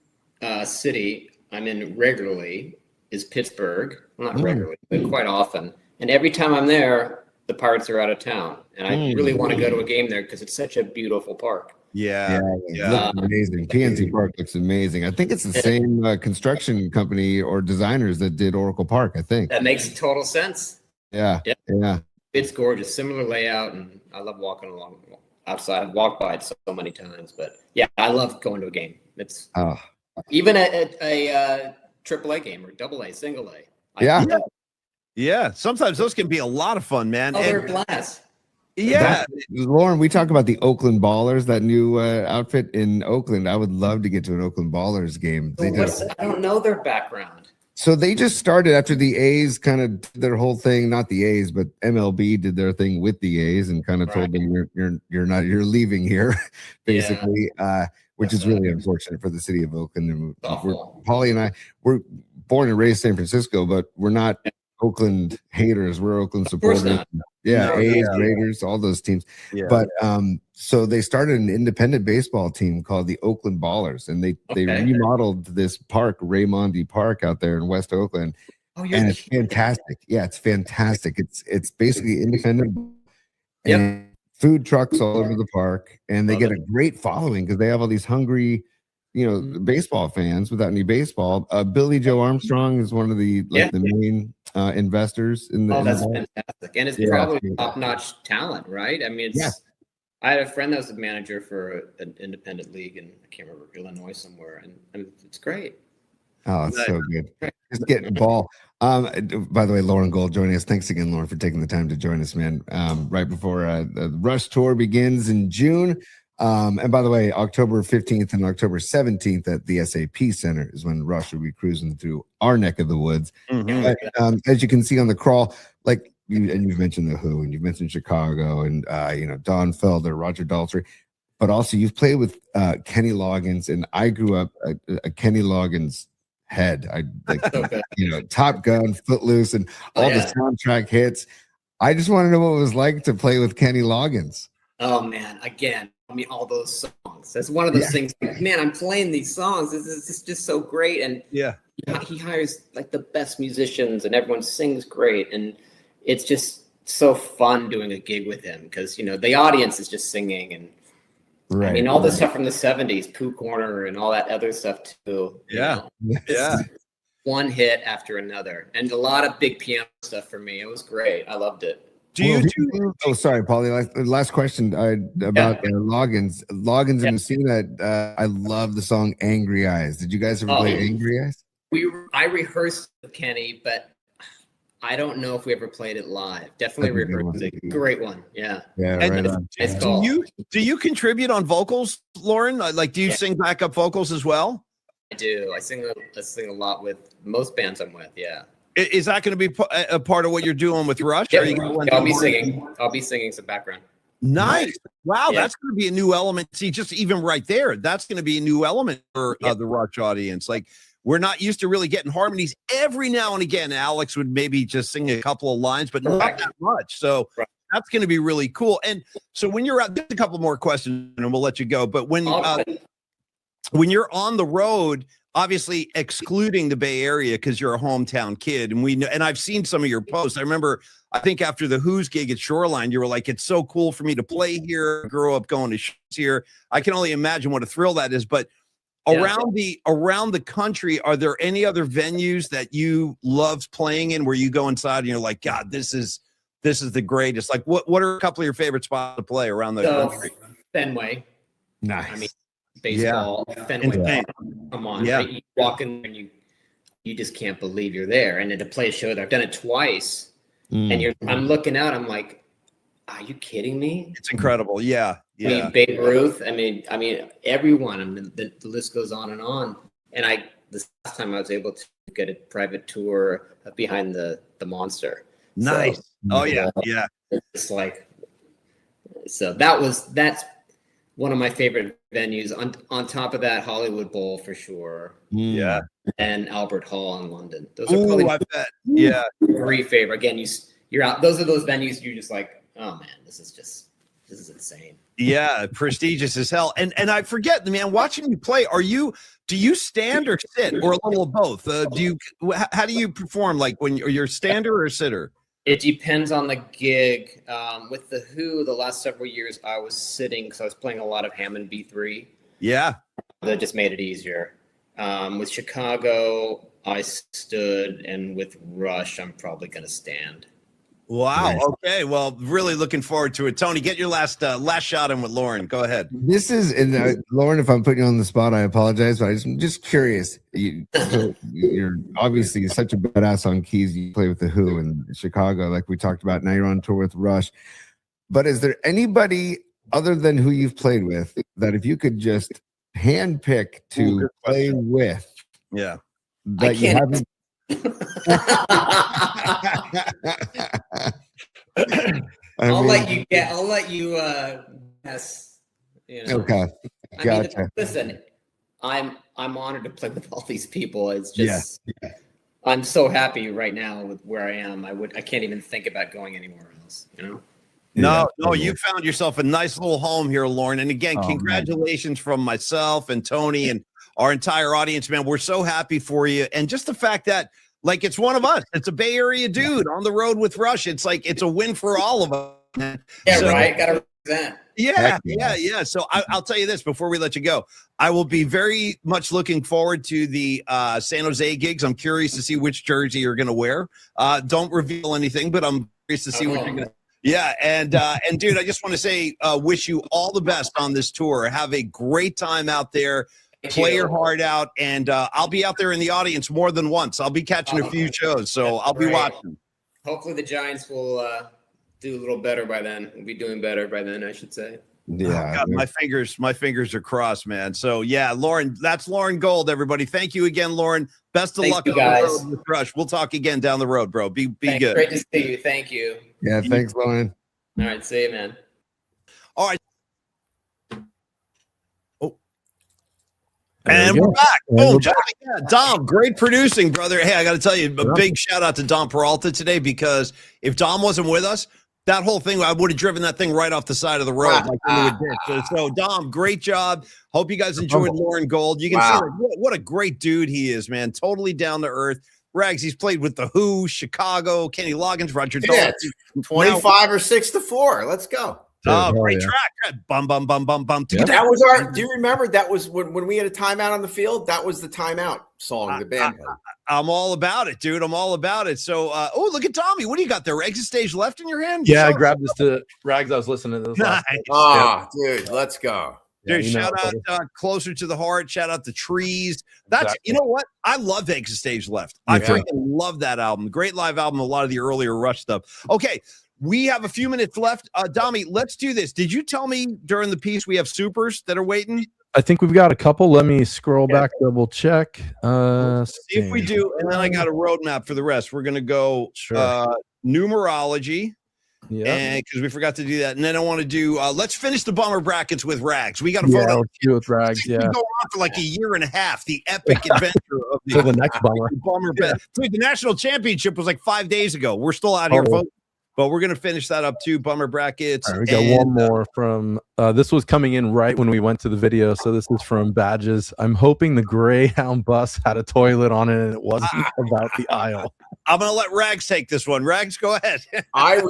S4: city I'm in regularly is Pittsburgh. Well, not regularly, but quite often. And every time I'm there, the Pirates are out of town. And I really want to go to a game there because it's such a beautiful park.
S1: Yeah.
S5: Looks amazing. PNC Park looks amazing. I think it's the same construction company or designers that did Oracle Park, I think.
S4: That makes total sense.
S5: Yeah.
S4: It's gorgeous. Similar layout, and I love walking along outside. I've walked by it so many times. But, yeah, I love going to a game. It's even at a AAA game or AA, single A.
S1: Yeah. Sometimes those can be a lot of fun, man.
S4: Oh, they're a blast.
S1: Yeah.
S5: Loren, we talk about the Oakland Ballers, that new outfit in Oakland. I would love to get to an Oakland Ballers game.
S4: I don't know their background.
S5: So they just started after the A's kind of did their whole thing, not the A's, but MLB did their thing with the A's and kind of told them you're leaving here, basically, which is really unfortunate for the city of Oakland. And Paulie and I, we're born and raised San Francisco, but we're not Oakland haters. We're Oakland supporters. A's, Raiders, all those teams. Yeah. But so they started an independent baseball team called the Oakland Ballers, and they remodeled this park, Raymondi Park, out there in West Oakland. And it's fantastic. Yeah, it's fantastic. It's basically independent and food trucks all over the park, and they get a great following because they have all these hungry, baseball fans without any baseball. Billy Joe Armstrong is one of the the main investors in the.
S4: That's fantastic, and it's probably top-notch talent, right? I mean, I had a friend that was a manager for an independent league, and I can't remember, Illinois somewhere, and it's great.
S5: Oh, it's so good. Just getting ball. By the way, Loren Gold joining us. Thanks again, Loren, for taking the time to join us, man. Right before the Rush Tour begins in June. And by the way, October 15th and October 17th at the SAP Center is when Rush will be cruising through our neck of the woods. But, as you can see on the crawl, you've mentioned the Who, and you've mentioned Chicago, and Don Felder, Roger Daltrey, but also you've played with Kenny Loggins, and I grew up a Kenny Loggins head. Top Gun, Footloose, and all the soundtrack hits. I just want to know what it was like to play with Kenny Loggins.
S4: Oh man, again, all those songs. That's one of those things. Man, I'm playing these songs. This is just so great, and he hires the best musicians, and everyone sings great, and it's just so fun doing a gig with him because the audience is just singing, and I mean all the stuff from the '70s, Pooh Corner, and all that other stuff too. One hit after another, and a lot of big piano stuff for me. It was great. I loved it.
S5: Oh, sorry, Paulie. Last question about Loggins. Loggins and Messina. I love the song "Angry Eyes." Did you guys ever play "Angry Eyes"?
S4: I rehearsed with Kenny, but I don't know if we ever played it live. Definitely rehearsed it. Great one. Yeah. Do you contribute on vocals, Loren? Do you sing backup vocals as well? I do. I sing a lot with most bands I'm with. Yeah. Is that going to be a part of what you're doing with Rush? Yeah, I'll be singing. I'll be singing some background.
S1: Nice. Wow, that's going to be a new element. See, just even right there, that's going to be a new element for the Rush audience. We're not used to really getting harmonies. Every now and again, Alex would maybe just sing a couple of lines, but not that much. So that's going to be really cool. And so when you're out, just a couple more questions, and we'll let you go. But when you're on the road, obviously excluding the Bay Area because you're a hometown kid, and we know, and I've seen some of your posts. I remember, I think after the Who's gig at Shoreline, you were like, "It's so cool for me to play here. I grew up going to shows here." I can only imagine what a thrill that is. But around the country, are there any other venues that you love playing in where you go inside and you're like, "God, this is the greatest"? What are a couple of your favorite spots to play around the country?
S4: Fenway.
S5: Nice.
S4: I mean, baseball, Fenway. Come on, right? You walk in and you just can't believe you're there. And then to play a show there, I've done it twice, and I'm looking out. I'm like, are you kidding me?
S1: It's incredible. Yeah.
S4: I mean, Babe Ruth. I mean, everyone. I mean, the list goes on and on. And this last time I was able to get a private tour behind the Monster.
S1: Nice. So, yeah.
S4: It's so that's one of my favorite venues. On top of that, Hollywood Bowl for sure.
S1: Yeah.
S4: And Albert Hall in London. Those are probably
S1: I bet. Yeah.
S4: 3 favorite. Again, you're out. Those are those venues you're just like, oh man, this is insane.
S1: Yeah, prestigious as hell. And I forget, man, watching you play, do you stand or sit or a little of both? How do you perform? When you're a stander or a sitter?
S4: It depends on the gig. With the Who, the last several years, I was sitting because I was playing a lot of Hammond B3.
S1: Yeah.
S4: That just made it easier. With Chicago, I stood, and with Rush, I'm probably going to stand.
S1: Wow. Okay. Well, really looking forward to it. Tony, get your last shot in with Loren. Go ahead.
S5: This is, and Loren, if I'm putting you on the spot, I apologize, but I'm just curious. You're obviously such a badass on keys. You play with the Who in Chicago, like we talked about. Now you're on tour with Rush. But is there anybody other than who you've played with that if you could just handpick to play with, that you haven't?
S4: I'll let you guess.
S5: Okay. Gotcha.
S4: Listen, I'm honored to play with all these people. It's just I'm so happy right now with where I am. I can't even think about going anywhere else,
S1: No, you found yourself a nice little home here, Loren. And again, congratulations from myself and Tony and our entire audience, man. We're so happy for you. And just the fact that, like, it's one of us. It's a Bay Area dude on the road with Rush. It's like, it's a win for all of us.
S4: Yeah, right. Got to represent.
S1: Yeah. So I'll tell you this before we let you go. I will be very much looking forward to the San Jose gigs. I'm curious to see which jersey you're going to wear. Don't reveal anything, but I'm curious to see what you're going to. Yeah, and dude, I just want to say, wish you all the best on this tour. Have a great time out there. Play your heart out, and I'll be out there in the audience more than once. I'll be catching a few shows, so I'll be watching.
S4: Hopefully, the Giants will do a little better by then. We'll be doing better by then, I should say.
S5: Yeah,
S1: God, my fingers are crossed, man. So yeah, Loren, that's Loren Gold, everybody. Thank you again, Loren. Best of luck on the road with Rush. We'll talk again down the road, bro. Be good.
S4: Great to see you. Thank you.
S5: Yeah, thanks, Loren.
S4: All right, see you, man.
S1: All right. And we're back. Boom, Dom, great producing, brother. Hey, I got to tell you, a big shout out to Dom Peralta today, because if Dom wasn't with us, that whole thing, I would have driven that thing right off the side of the road. So, Dom, great job. Hope you guys enjoyed Loren Gold. You can see what a great dude he is, man. Totally down to earth. Rags, he's played with the Who, Chicago, Kenny Loggins, Roger Daltrey.
S3: 25 or 6-4. Let's go.
S1: Oh, great track. Bum, bum, bum, bum, bum.
S3: That was our, do you remember that was when we had a timeout on the field? That was the timeout song, the band.
S1: I'm all about it, dude. I'm all about it. So, look at Tommy. What do you got there? Exit Stage Left in your hand?
S2: Yeah, I grabbed this to Rags. I was listening to this.
S3: Nice. Dude, let's go.
S1: Dude, shout out Closer to the Heart. Shout out the Trees. That's You know what? I love Exit Stage Left. I freaking love that album. Great live album. A lot of the earlier Rush stuff. Okay. We have a few minutes left. Dami, let's do this. Did you tell me during the piece we have supers that are waiting?
S2: I think we've got a couple. Let me scroll back, double check.
S1: See if we do, and then I got a roadmap for the rest. We're going to go numerology, and because we forgot to do that. And then I want to do, let's finish the bummer brackets with Rags. We got a photo
S2: with Rags.
S1: We go on for like a year and a half. The epic adventure of
S2: the next
S1: bummer bracket. Dude, the national championship was like 5 days ago. We're still out here voting. But we're going to finish that up too. Bummer brackets.
S2: Right, we got one more from this was coming in right when we went to the video. So this is from Badges. I'm hoping the Greyhound bus had a toilet on it and it wasn't about the aisle.
S1: I'm going to let Rags take this one. Rags, go ahead.
S3: I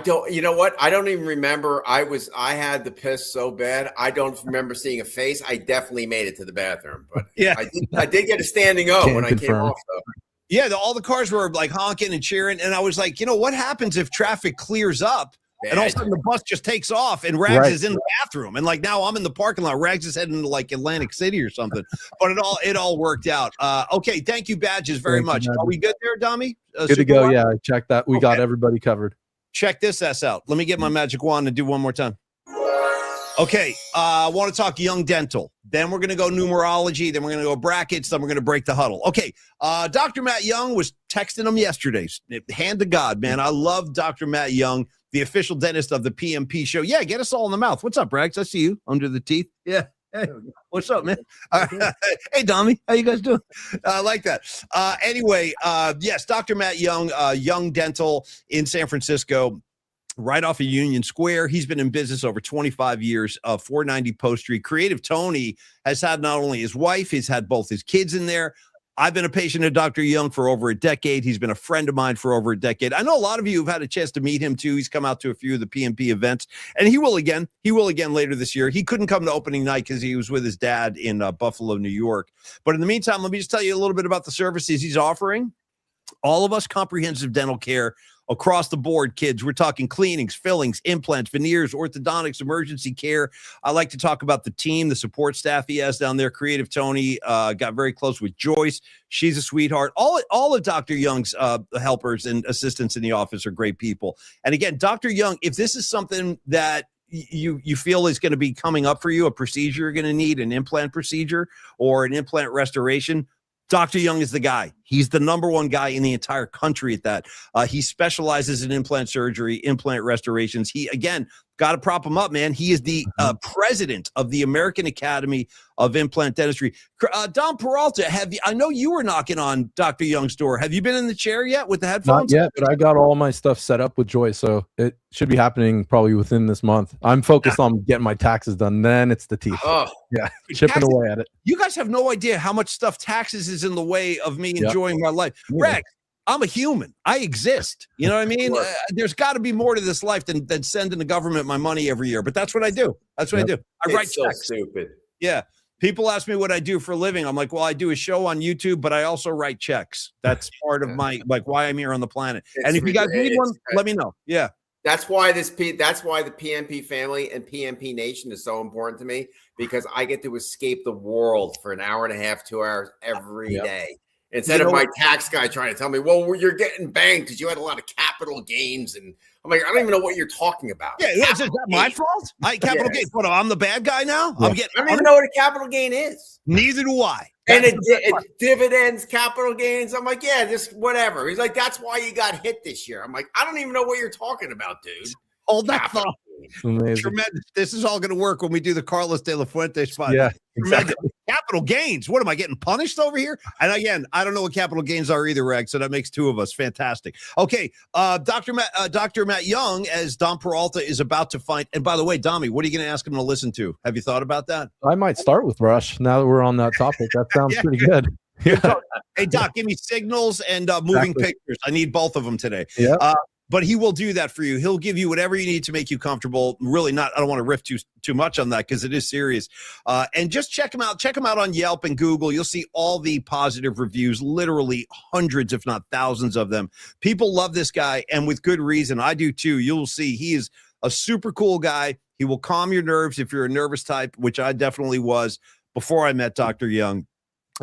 S3: don't, you know what? I don't even remember. I had the piss so bad. I don't remember seeing a face. I definitely made it to the bathroom, but I did get a standing O when I came off though.
S1: Yeah, all the cars were like honking and cheering. And I was like, what happens if traffic clears up and all of a sudden the bus just takes off and Rags is in the bathroom? And like now I'm in the parking lot. Rags is heading to like Atlantic City or something. But it all worked out. Okay, thank you, Badges, very much. Are we good there, Dami?
S2: Good to go. Yeah, check that. We got everybody covered.
S1: Check this out. Let me get my magic wand and do one more time. Okay, I want to talk Young Dental. Then we're going to go numerology. Then we're going to go brackets. Then we're going to break the huddle. Okay, Dr. Matt Young was texting him yesterday. Hand to God, man. I love Dr. Matt Young, the official dentist of the PMP show. Yeah, get us all in the mouth. What's up, Rags? I see you under the teeth. Yeah. Hey, what's up, man? Hey, Dami, how you guys doing? I like that. Anyway, yes, Dr. Matt Young, Young Dental in San Francisco. Right off of Union Square. He's been in business over 25 years, 490 Post Street. Creative Tony has had not only his wife, he's had both his kids in there. I've been a patient of Dr. Young for over a decade. He's been a friend of mine for over a decade. I know a lot of you have had a chance to meet him too. He's come out to a few of the PMP events, and he will again. He will again later this year. He couldn't come to opening night because he was with his dad in Buffalo, New York. But in the meantime, let me just tell you a little bit about the services he's offering. All of us comprehensive dental care across the board, kids. We're talking cleanings, fillings, implants, veneers, orthodontics, emergency care. I like to talk about the team, the support staff he has down there. Creative Tony got very close with Joyce. She's a sweetheart. All of Dr. Young's helpers and assistants in the office are great people. And again, Dr. Young, if this is something that you feel is going to be coming up for you, a procedure you're going to need, an implant procedure or an implant restoration, Dr. Young is the guy. He's the number one guy in the entire country at that. He specializes in implant surgery, implant restorations. He, again, got to prop him up, man. He is the president of the American Academy of Implant Dentistry. Don Peralta, I know you were knocking on Dr. Young's door. Have you been in the chair yet with the headphones?
S2: Not yet, but I got all my stuff set up with Joyce, so it should be happening probably within this month. I'm focused on getting my taxes done. Then it's the teeth.
S3: Oh,
S2: yeah, chipping away at it.
S1: You guys have no idea how much stuff taxes is in the way of me enjoying my life. Rex, I'm a human. I exist. You know what I mean? There's got to be more to this life than sending the government my money every year. But that's what I do. That's what I do. I write checks.
S3: Stupid.
S1: Yeah. People ask me what I do for a living. I'm like, well, I do a show on YouTube, but I also write checks. That's part of my, like, why I'm here on the planet. And if you guys need one, let me know. Yeah.
S3: That's why the PMP family and PMP Nation is so important to me, because I get to escape the world for an hour and a half, 2 hours every day. Instead of my tax guy trying to tell me, well, you're getting banged because you had a lot of capital gains. And I'm like, I don't even know what you're talking about.
S1: Yeah, is that my fault? Capital gains. What, I'm the bad guy now?
S3: Yeah. I don't even know what a capital gain is.
S1: Neither do I.
S3: And it dividends, capital gains. I'm like, yeah, just whatever. He's like, that's why you got hit this year. I'm like, I don't even know what you're talking about, dude.
S1: Hold that thought. Tremendous. This is all going to work when we do the Carlos De La Fuente spot.
S2: Yeah, exactly.
S1: Capital gains. What am I getting punished over here? And again, I don't know what capital gains are either, Reg. So that makes two of us. Fantastic. Okay, Dr. Matt Young, as Don Peralta is about to find. And by the way, Dommy, what are you going to ask him to listen to? Have you thought about that?
S2: I might start with Rush now that we're on that topic. That sounds pretty good. Yeah.
S1: Hey, Doc, give me signals and moving pictures. I need both of them today.
S2: Yeah.
S1: But he will do that for you. He'll give you whatever you need to make you comfortable. Really not, I don't want to riff too much on that because it is serious. And just check him out. Check him out on Yelp and Google. You'll see all the positive reviews, literally hundreds, if not thousands of them. People love this guy, and with good reason. I do too. You'll see he is a super cool guy. He will calm your nerves if you're a nervous type, which I definitely was before I met Dr. Young.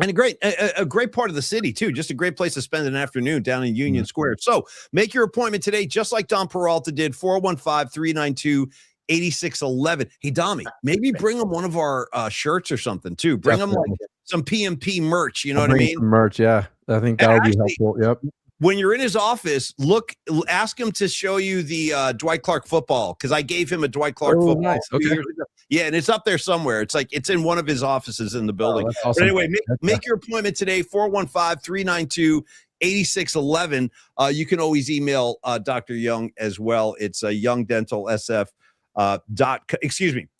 S1: And a great part of the city, too. Just a great place to spend an afternoon down in Union Square. So make your appointment today, just like Don Peralta did, 415-392-8611. Hey, Dommy, maybe bring him one of our shirts or something, too. Bring him like some PMP merch. You know what I mean?
S2: Merch, yeah. I think that would be helpful. Yep.
S1: When you're in his office, ask him to show you the Dwight Clark football, because I gave him a Dwight Clark football.
S2: Nice. Okay.
S1: Yeah, and it's up there somewhere. It's in one of his offices in the building.
S2: Awesome.
S1: But anyway, make your appointment today, 415-392-8611. You can always email Dr. Young as well. It's youngdentalsf.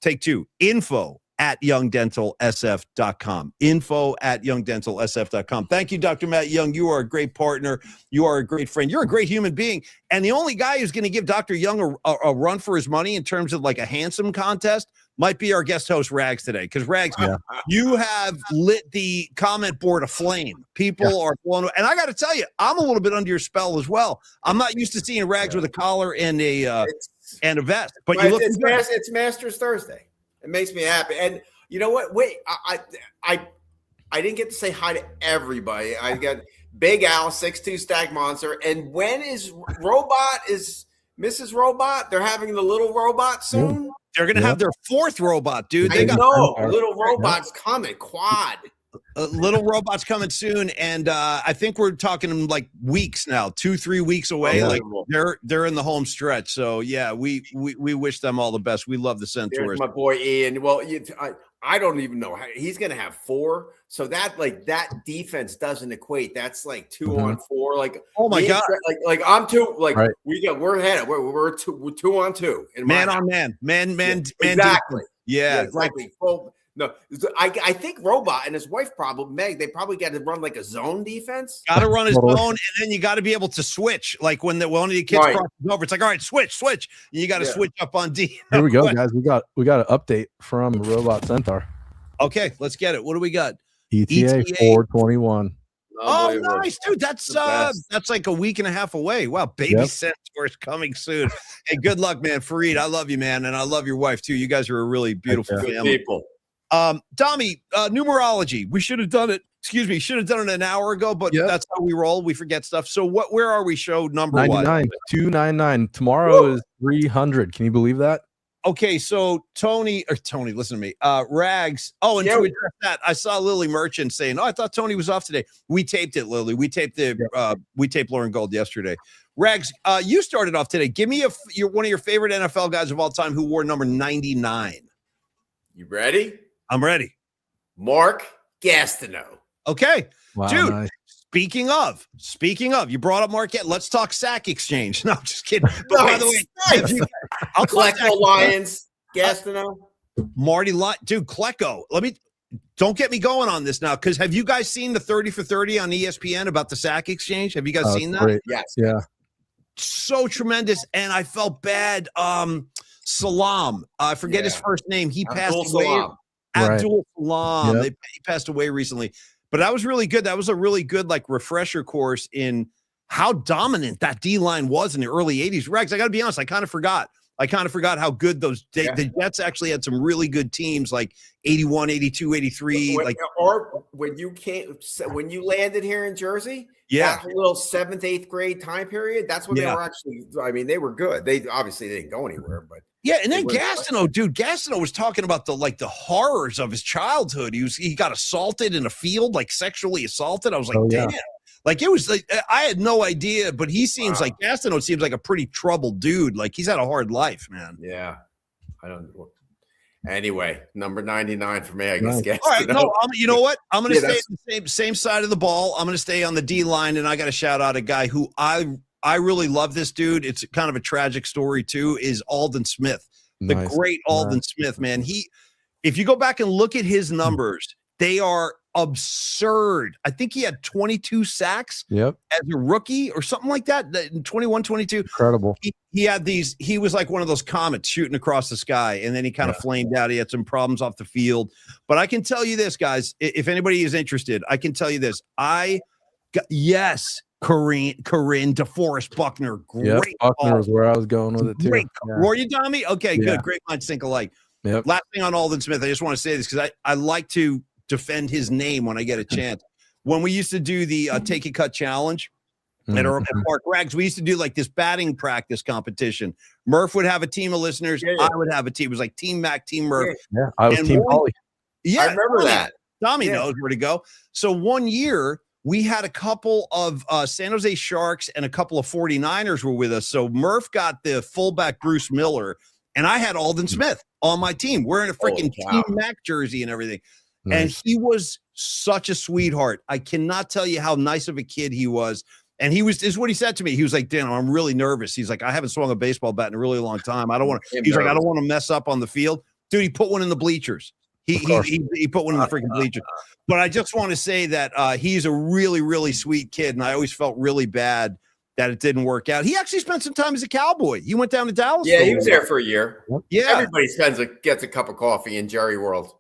S1: Take two, info@youngdentalsf.com. Info@youngdentalsf.com. Thank you, Dr. Matt Young. You are a great partner. You are a great friend. You're a great human being. And the only guy who's going to give Dr. Young a run for his money in terms of like a handsome contest might be our guest host, Rags, today. Because, Rags, you have lit the comment board aflame. People are blown away. And I got to tell you, I'm a little bit under your spell as well. I'm not used to seeing Rags with a collar and a vest. But you look
S3: it's Masters Thursday. It makes me happy. And you know what? Wait, I didn't get to say hi to everybody. I got Big Al, 6'2" Stag Monster. And when is Mrs. Robot? They're having the little robot soon.
S1: They're going to have their fourth robot, dude.
S3: Little robot's coming. Quad.
S1: Little robots coming soon, and I think we're talking like weeks now, 2-3 weeks away. Like they're in the home stretch. So yeah, we wish them all the best. We love the Centaurs.
S3: There's my boy Ian. Well, I don't even know how he's going to have 4. So that defense doesn't equate. That's like 2 on 4. Like,
S1: oh my God.
S3: Like I'm 2. Like we're ahead. We're 2 on 2.
S1: Man on man.
S3: Exactly.
S1: Yeah,
S3: exactly. No, I think Robot and his wife Meg, they probably got to run like a zone defense.
S1: Got to run his zone, and then you got to be able to switch. Like when one of the kids crosses over, it's like, all right, switch. And you got to switch up on D.
S2: Here we go, guys. We got an update from Robot Centaur.
S1: Okay, let's get it. What do we got?
S2: ETA 421.
S1: Oh, nice, dude. That's like a week and a half away. Wow, baby Centaur is coming soon. Hey, good luck, man. Fareed, I love you, man, and I love your wife too. You guys are a really beautiful family.
S3: People.
S1: Tommy, numerology. We should have done it. Excuse me, should have done it an hour ago, but that's how we roll. We forget stuff. So where are we show number
S2: 99, 299. Tomorrow is 300. Can you believe that?
S1: Okay, so Tony, listen to me. Rags. Oh, and to address that, I saw Lily Merchant saying, "Oh, I thought Tony was off today." We taped it, Lily. We taped Lauren Gold yesterday. Rags, you started off today. Give me one of your favorite NFL guys of all time who wore number 99.
S3: You ready?
S1: I'm ready.
S3: Mark Gastineau.
S1: Okay,
S2: wow,
S1: dude.
S2: Nice.
S1: Speaking of, you brought up Marquette. Let's talk sack exchange. No, just kidding. But by the way,
S3: I'll Klecko Lions, Gastineau,
S1: Marty dude, Klecko. Don't get me going on this now, because have you guys seen the 30 for 30 on ESPN about the sack exchange? Have you guys seen that?
S2: Great.
S3: Yes.
S2: Yeah.
S1: So tremendous, and I felt bad. Salam, I forget his first name. He passed away.
S3: Salam.
S1: Abdul Salam.
S2: Yep.
S1: He passed away recently. But that was really good. That was a really good refresher course in how dominant that D-line was in the early 80s. Rex, I got to be honest, I kind of forgot how good the Jets actually had some really good teams like 81, 82, 83.
S3: When you landed here in Jersey, that little 7th, 8th grade time period, that's when they were actually, they were good. They obviously didn't go anywhere, but
S1: and then Gastineau was talking about the horrors of his childhood. He got assaulted in a field, sexually assaulted. I was like, damn. It was I had no idea, but he seems like Gastineau seems like a pretty troubled dude. He's had a hard life, man.
S3: Yeah. I don't know. Anyway, number 99 for me, I guess.
S1: All right, you know what? I'm going to stay on the same side of the ball. I'm going to stay on the D line, and I got to shout out a guy who I really love this dude. It's kind of a tragic story too, is Aldon Smith, the great Aldon Smith, man. If you go back and look at his numbers, they are absurd. I think he had 22 sacks as a rookie or something like that. 21, 22.
S2: Incredible.
S1: He was like one of those comets shooting across the sky, and then he kind of flamed out. He had some problems off the field. But I can tell you this, guys, if anybody is interested, I can tell you this. Corinne DeForest Buckner. Great.
S2: Buckner is where I was going with it too.
S1: Great. Were you, Tommy? Okay, good. Great minds think alike.
S2: Yep.
S1: Last thing on Aldon Smith, I just want to say this because I like to defend his name when I get a chance. When we used to do the Take a Cut Challenge at Park Rags, we used to do this batting practice competition. Murph would have a team of listeners. I would have a team. It was like Team Mac, Team Murph.
S2: Yeah, I was Team Paulie.
S1: Yeah,
S3: I remember that.
S1: Tommy knows where to go. So one year, we had a couple of San Jose Sharks and a couple of 49ers were with us. So Murph got the fullback Bruce Miller, and I had Aldon Smith on my team wearing a freaking Team Mac jersey and everything. Nice. And he was such a sweetheart. I cannot tell you how nice of a kid he was. And this is what he said to me. He was like, Dan, I'm really nervous. He's like, I haven't swung a baseball bat in a really long time. I don't want to. He's like, I don't want to mess up on the field. Dude, he put one in the bleachers. He put one in the freaking bleachers. But I just want to say that he's a really, really sweet kid. And I always felt really bad that it didn't work out. He actually spent some time as a Cowboy. He went down to Dallas.
S3: Yeah, he was there for a year.
S1: Yeah.
S3: Everybody gets a cup of coffee in Jerry World.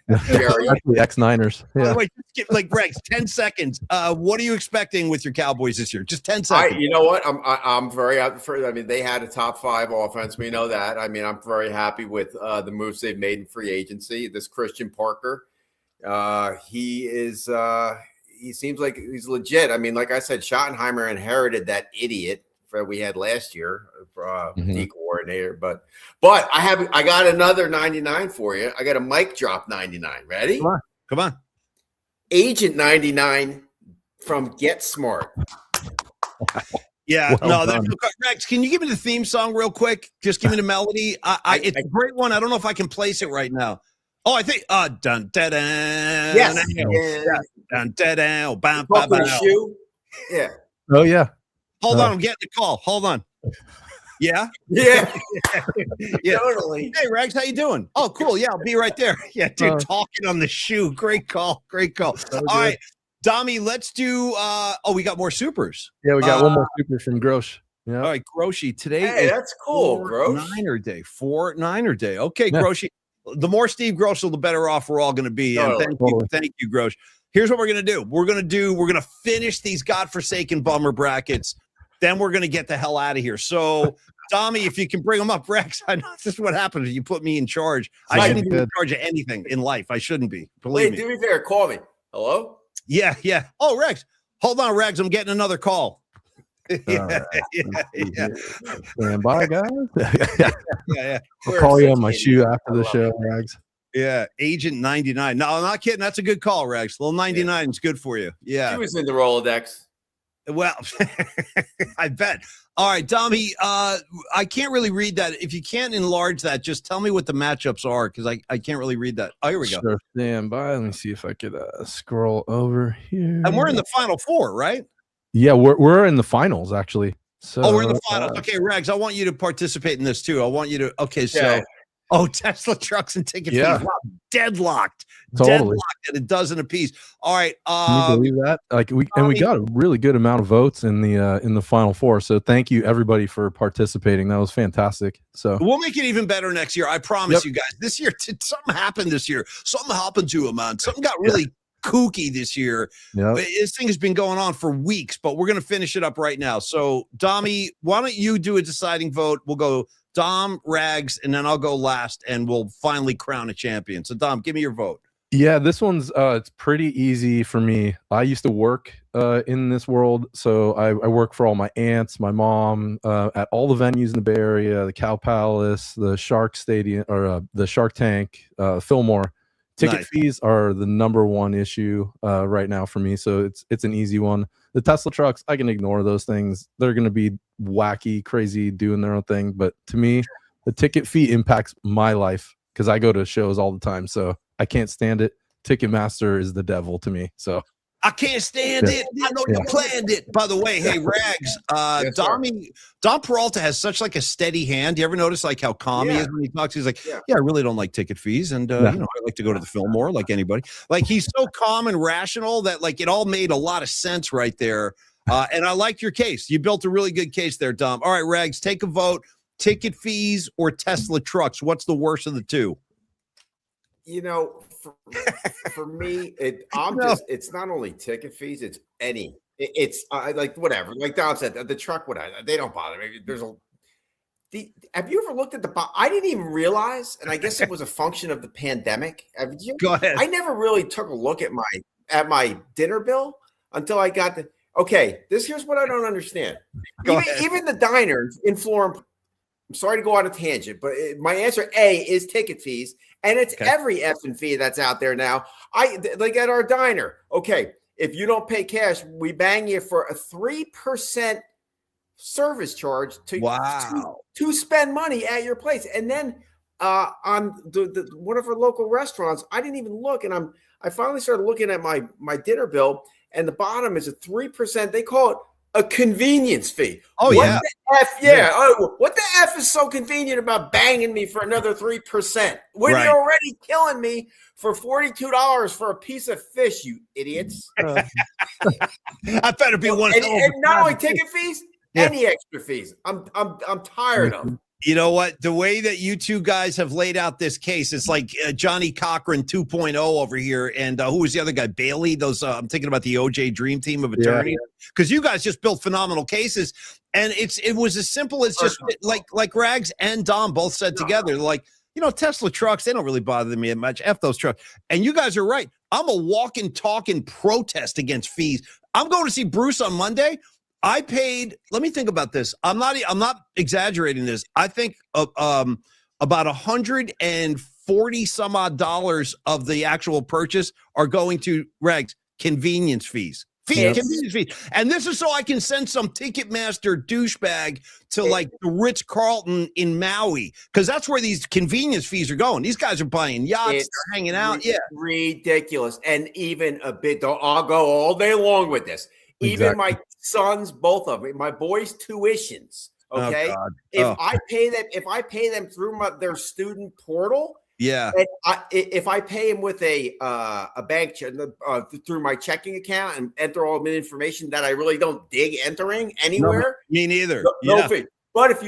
S2: The X-Niners.
S1: By the way, just Rex, 10 seconds. What are you expecting with your Cowboys this year? Just 10 seconds.
S3: You know what? I'm very out for. They had a top 5 offense. We know that. I'm very happy with the moves they've made in free agency. This Christian Parker, he seems like he's legit. Like I said, Schottenheimer inherited that idiot we had last year, D coordinator. But I got another 99 for you. I got a mic drop 99. Ready?
S1: Come on.
S3: Agent 99 from Get Smart.
S1: Yeah, Rex, can you give me the theme song real quick? Just give me the melody. It's a great one. I don't know if I can place it right now. Oh, I think dun da da.
S3: Yes.
S1: Dun da da. Bam
S3: bam bam. Yeah.
S2: Oh yeah.
S1: Hold on, I'm getting the call. Hold on. Yeah?
S3: Yeah.
S1: Yeah.
S3: Totally.
S1: Hey, Rags, how you doing? Oh, cool. Yeah, I'll be right there. Yeah, dude, talking on the shoe. Great call. All right, Dommy, let's do we got more supers.
S2: Yeah, we got one more super from Grosh. Yeah.
S1: All right, Groshy. Today
S3: is that's cool, Grosh.
S1: Niner day. Okay, yeah. Groshy. The more Steve Grosh, the better off we're all going to be. And thank you, Grosh. Here's what we're going to do. We're going to finish these godforsaken bummer brackets. Then we're going to get the hell out of here. So, Tommy, if you can bring them up, Rex, I know this is what happens if you put me in charge. I shouldn't be in charge of anything in life. I shouldn't be. Believe me.
S3: Do me fair. Call me. Hello?
S1: Yeah. Oh, Rex. Hold on, Rex. I'm getting another call.
S2: Yeah. Stand by, guys.
S1: Yeah.
S2: I'll call you on my shoe after the show, Rags.
S1: Yeah, Agent 99. No, I'm not kidding. That's a good call, Rex. Little 99 is good for you. Yeah.
S3: She was in the Rolodex.
S1: Well, I bet. All right, Tommy, I can't really read that. If you can't enlarge that, just tell me what the matchups are because I can't really read that. Oh, here we go.
S2: Sure, stand by. Let me see if I could scroll over here.
S1: And we're in the final four, right?
S2: Yeah, we're in the finals, actually. So,
S1: we're in the finals. Okay, Rags, I want you to participate in this too. I want you to. Okay, so. Oh, Tesla trucks and ticket fees. Wow, deadlocked.
S2: Totally.
S1: Deadlocked at a dozen apiece. All right.
S2: Can you believe that? Like we got a really good amount of votes in the final four. So thank you everybody for participating. That was fantastic. So
S1: we'll make it even better next year. I promise you guys. This year, something happened this year. Something happened to him, man. Something got really kooky this year. This thing has been going on for weeks, but we're going to finish it up right now. So, Dommy, why don't you do a deciding vote? We'll go Dom, Rags, and then I'll go last, and we'll finally crown a champion. So, Dom, give me your vote.
S2: Yeah, this one's it's pretty easy for me. I used to work in this world, so I work for all my aunts, my mom, at all the venues in the Bay Area, the Cow Palace, the Shark Stadium, or the Shark Tank, Fillmore. Ticket fees are the number one issue right now for me, so it's an easy one. The Tesla trucks, I can ignore those things. They're going to be wacky, crazy, doing their own thing. But to me, the ticket fee impacts my life because I go to shows all the time, so I can't stand it. Ticketmaster is the devil to me. So
S1: I can't stand it. I know you planned it. By the way, hey, Rags, Dom Peralta has such like a steady hand. You ever notice like how calm he is when he talks? He's like, I really don't like ticket fees. And, I like to go to the Fillmore like anybody. Like he's so calm and rational that like it all made a lot of sense right there. And I liked your case. You built a really good case there, Dom. All right, Rags, take a vote. Ticket fees or Tesla trucks? What's the worst of the two?
S3: You know, for me, it's not only ticket fees, it's it's like whatever. Like Dom said, the truck, whatever, they don't bother me. Have you ever looked at I didn't even realize, and I guess it was a function of the pandemic.
S1: Go ahead.
S3: I never really took a look at my dinner bill until I got here's what I don't understand. Even the diner in Florence. I'm sorry to go on a tangent, but my answer A is ticket fees, and it's every effing fee that's out there now. Like at our diner. Okay, if you don't pay cash, we bang you for a 3% service charge to spend money at your place. And then on the one of our local restaurants, I didn't even look, and I finally started looking at my dinner bill, and the bottom is a 3%. They call it a convenience fee.
S1: Oh,
S3: what the F? Yeah. Oh, what the F is so convenient about banging me for another 3% when you're already killing me for $42 for a piece of fish, you idiots?
S1: I better be one.
S3: And not only ticket fees, any extra fees. I'm tired of them.
S1: You know what? The way that you two guys have laid out this case, it's like Johnny Cochran 2.0 over here. And who was the other guy? Bailey. Those I'm thinking about the OJ Dream Team of attorneys, because you guys just built phenomenal cases. And it was as simple as just like Rags and Dom both said together, like, Tesla trucks, they don't really bother me that much. F those trucks. And you guys are right. I'm a walking, talking protest against fees. I'm going to see Bruce on Monday. I paid, let me think about this. I'm not exaggerating this. I think about $140 some odd dollars of the actual purchase are going to Regs convenience fees. Convenience fees. And this is so I can send some Ticketmaster douchebag to like the Ritz-Carlton in Maui, because that's where these convenience fees are going. These guys are buying yachts, they're hanging out.
S3: Ridiculous. And even a bit, I'll go all day long with this. Even my sons, both of them, my boys' tuitions. Okay, if I pay them through their student portal, if I pay them with a bank through my checking account and enter all the information that I really don't dig entering anywhere.
S1: Me neither.
S3: No fee. But if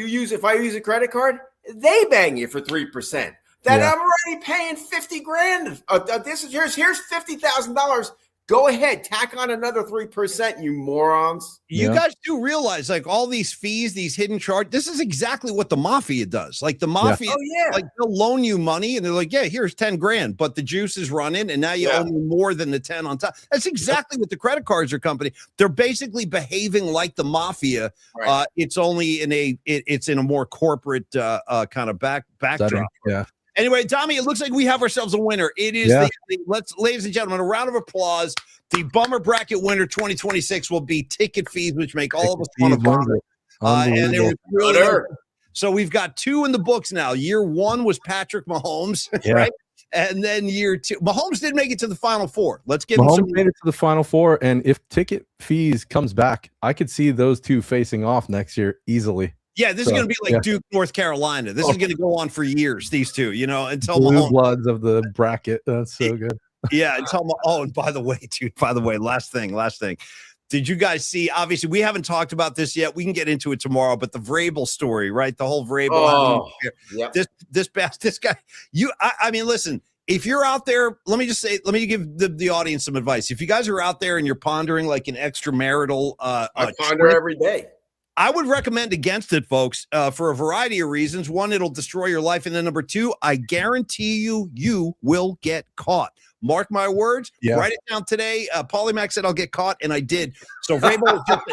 S3: I use a credit card, they bang you for 3%. I'm already paying $50,000. Here's $50,000. Go ahead, tack on another 3%, you morons.
S1: You guys do realize, like, all these fees, these hidden charges, this is exactly what the mafia does. Like, the mafia, like, they'll loan you money, and they're like, yeah, here's 10 grand, but the juice is running, and now you owe me more than the 10 on top. That's exactly what the credit cards are company. They're basically behaving like the mafia.
S3: Right.
S1: It's only it's in a more corporate kind of backdrop.
S2: Yeah.
S1: Anyway, Tommy, it looks like we have ourselves a winner. It is ladies and gentlemen, a round of applause. The Bummer Bracket winner 2026 will be ticket fees, which make all of us want to bummer. And it was really so we've got 2 in the books now. Year 1 was Patrick Mahomes, right? And then year 2, Mahomes did make it to the Final Four. Let's give him some.
S2: Mahomes made it to the Final Four, and if ticket fees comes back, I could see those 2 facing off next year easily.
S1: Yeah, this is going to be like Duke, North Carolina. This is going to go on for years, these 2, until
S2: Blue
S1: Mahomes.
S2: Bloods of the bracket. That's so good.
S1: Yeah, until and by the way, last thing. Did you guys see, obviously, we haven't talked about this yet. We can get into it tomorrow, but the Vrabel story, right? The whole Vrabel. This guy, I mean, listen, if you're out there, let me give the audience some advice. If you guys are out there and you're pondering like an extramarital,
S3: I ponder every day.
S1: I would recommend against it, folks, for a variety of reasons. 1, it'll destroy your life. And then number 2, I guarantee you will get caught. Mark my words. Write it down today. Paulie Mac said I'll get caught, and I did. So Vrabel is just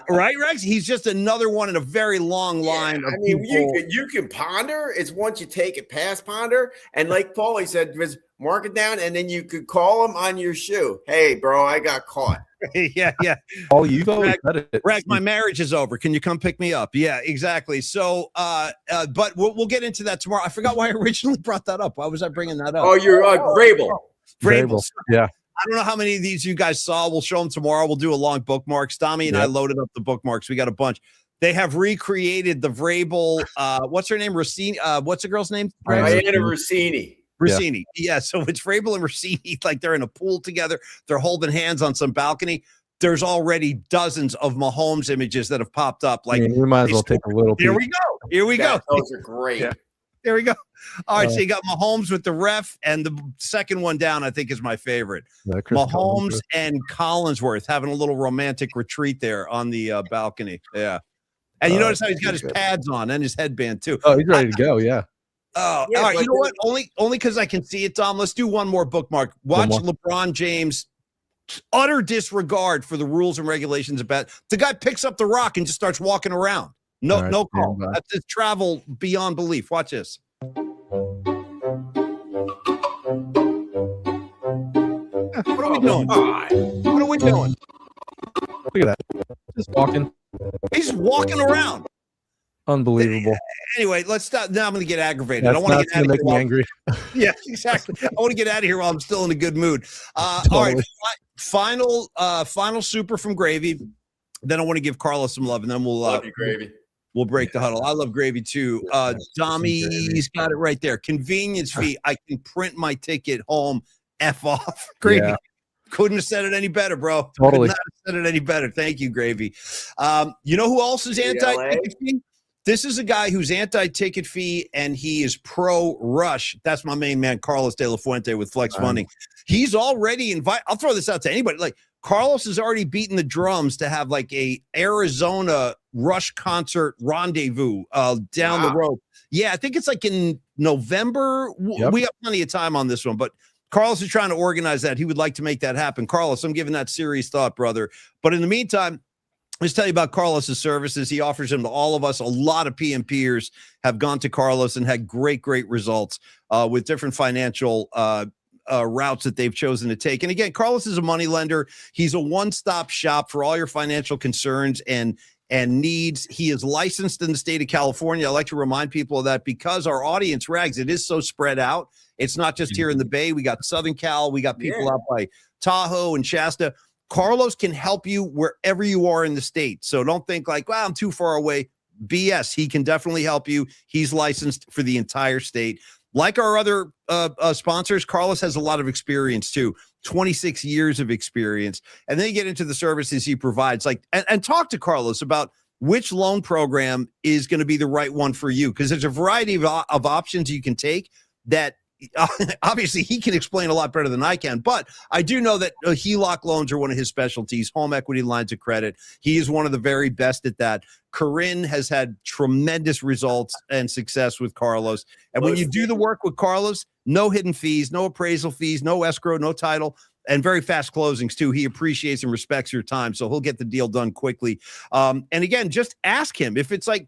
S1: right, Rex? He's just another one in a very long line.
S3: I mean, you can ponder. It's once you take it past ponder. And like Paulie said, just mark it down, and then you could call him on your shoe. Hey, bro, I got caught.
S1: Yeah.
S2: Oh, you've always said it.
S1: Rex, my marriage is over. Can you come pick me up? Yeah, exactly. So, but we'll get into that tomorrow. I forgot why I originally brought that up. Why was I bringing that up?
S3: Oh, you're
S1: Vrabel.
S2: Yeah.
S1: I don't know how many of these you guys saw. We'll show them tomorrow. We'll do a long bookmarks. Tommy and I loaded up the bookmarks. We got a bunch. They have recreated the Vrabel. What's her name? Rossini. What's the girl's name?
S3: Diana Rossini.
S1: Yeah. So it's Vrabel and Rossini, like they're in a pool together. They're holding hands on some balcony. There's already dozens of Mahomes images that have popped up. Like,
S2: we might as well take a little peek.
S1: Here we go.
S3: Those are great.
S1: Yeah. There we go. All right, so you got Mahomes with the ref, and the second one down, I think, is my favorite. Mahomes and Collinsworth having a little romantic retreat there on the balcony. Yeah. And you notice how he's got his pads on and his headband, too.
S2: Oh, he's ready to go, yeah.
S1: Oh, all right. You know what? Only because I can see it, Tom. Let's do one more bookmark. Watch LeBron James' utter disregard for the rules and regulations about the guy picks up the rock and just starts walking around. No call. That's travel beyond belief. Watch this. What are we doing? What are we doing?
S2: Look at that. Just walking.
S1: He's walking around.
S2: Unbelievable.
S1: Anyway, let's stop. Now I'm going to get aggravated.
S2: That's
S1: I want to get out of
S2: make
S1: here.
S2: Me angry.
S1: Yeah, exactly. I want to get out of here while I'm still in a good mood.
S2: Totally.
S1: All right. Final super from Gravy. Then I want to give Carlos some love, and then we'll
S3: love you, Gravy.
S1: We'll break the huddle. I love Gravy too. Tommy's got it right there. Convenience fee. I can print my ticket home. F off. Gravy. Yeah. Couldn't have said it any better, bro.
S2: Totally.
S1: Could not have said it any better. Thank you, Gravy. You know who else is anti-ticket fee? This is a guy who's anti-ticket fee, and he is pro-rush. That's my main man, Carlos De La Fuente with Flex Funding. He's already invited. I'll throw this out to anybody. Like, Carlos has already beaten the drums to have like a Arizona Rush concert rendezvous down the road. Yeah, I think it's like in November. We got plenty of time on this one, but Carlos is trying to organize that. He would like to make that happen. Carlos, I'm giving that serious thought, brother. But in the meantime, let's tell you about Carlos's services. He offers them to all of us. A lot of PMPers have gone to Carlos and had great results with different financial routes that they've chosen to take. And again, Carlos is a money lender. He's a one-stop shop for all your financial concerns and needs. He is licensed in the state of California. I like to remind people of that because our audience, Rags, it is so spread out. It's not just here in the Bay. We got Southern Cal. We got people out by Tahoe and Shasta. Carlos can help you wherever you are in the state. So don't think like, well, I'm too far away. BS. He can definitely help you. He's licensed for the entire state. Like our other sponsors, Carlos has a lot of experience too, 26 years of experience. And then you get into the services he provides. Like, and talk to Carlos about which loan program is going to be the right one for you. Because there's a variety of options you can take that obviously he can explain a lot better than I can, but I do know that HELOC loans are one of his specialties, home equity lines of credit. He is one of the very best at that. Corinne has had tremendous results and success with Carlos. And when you do the work with Carlos, no hidden fees, no appraisal fees, no escrow, no title, and very fast closings too. He appreciates and respects your time, so he'll get the deal done quickly. And again, just ask him if it's like,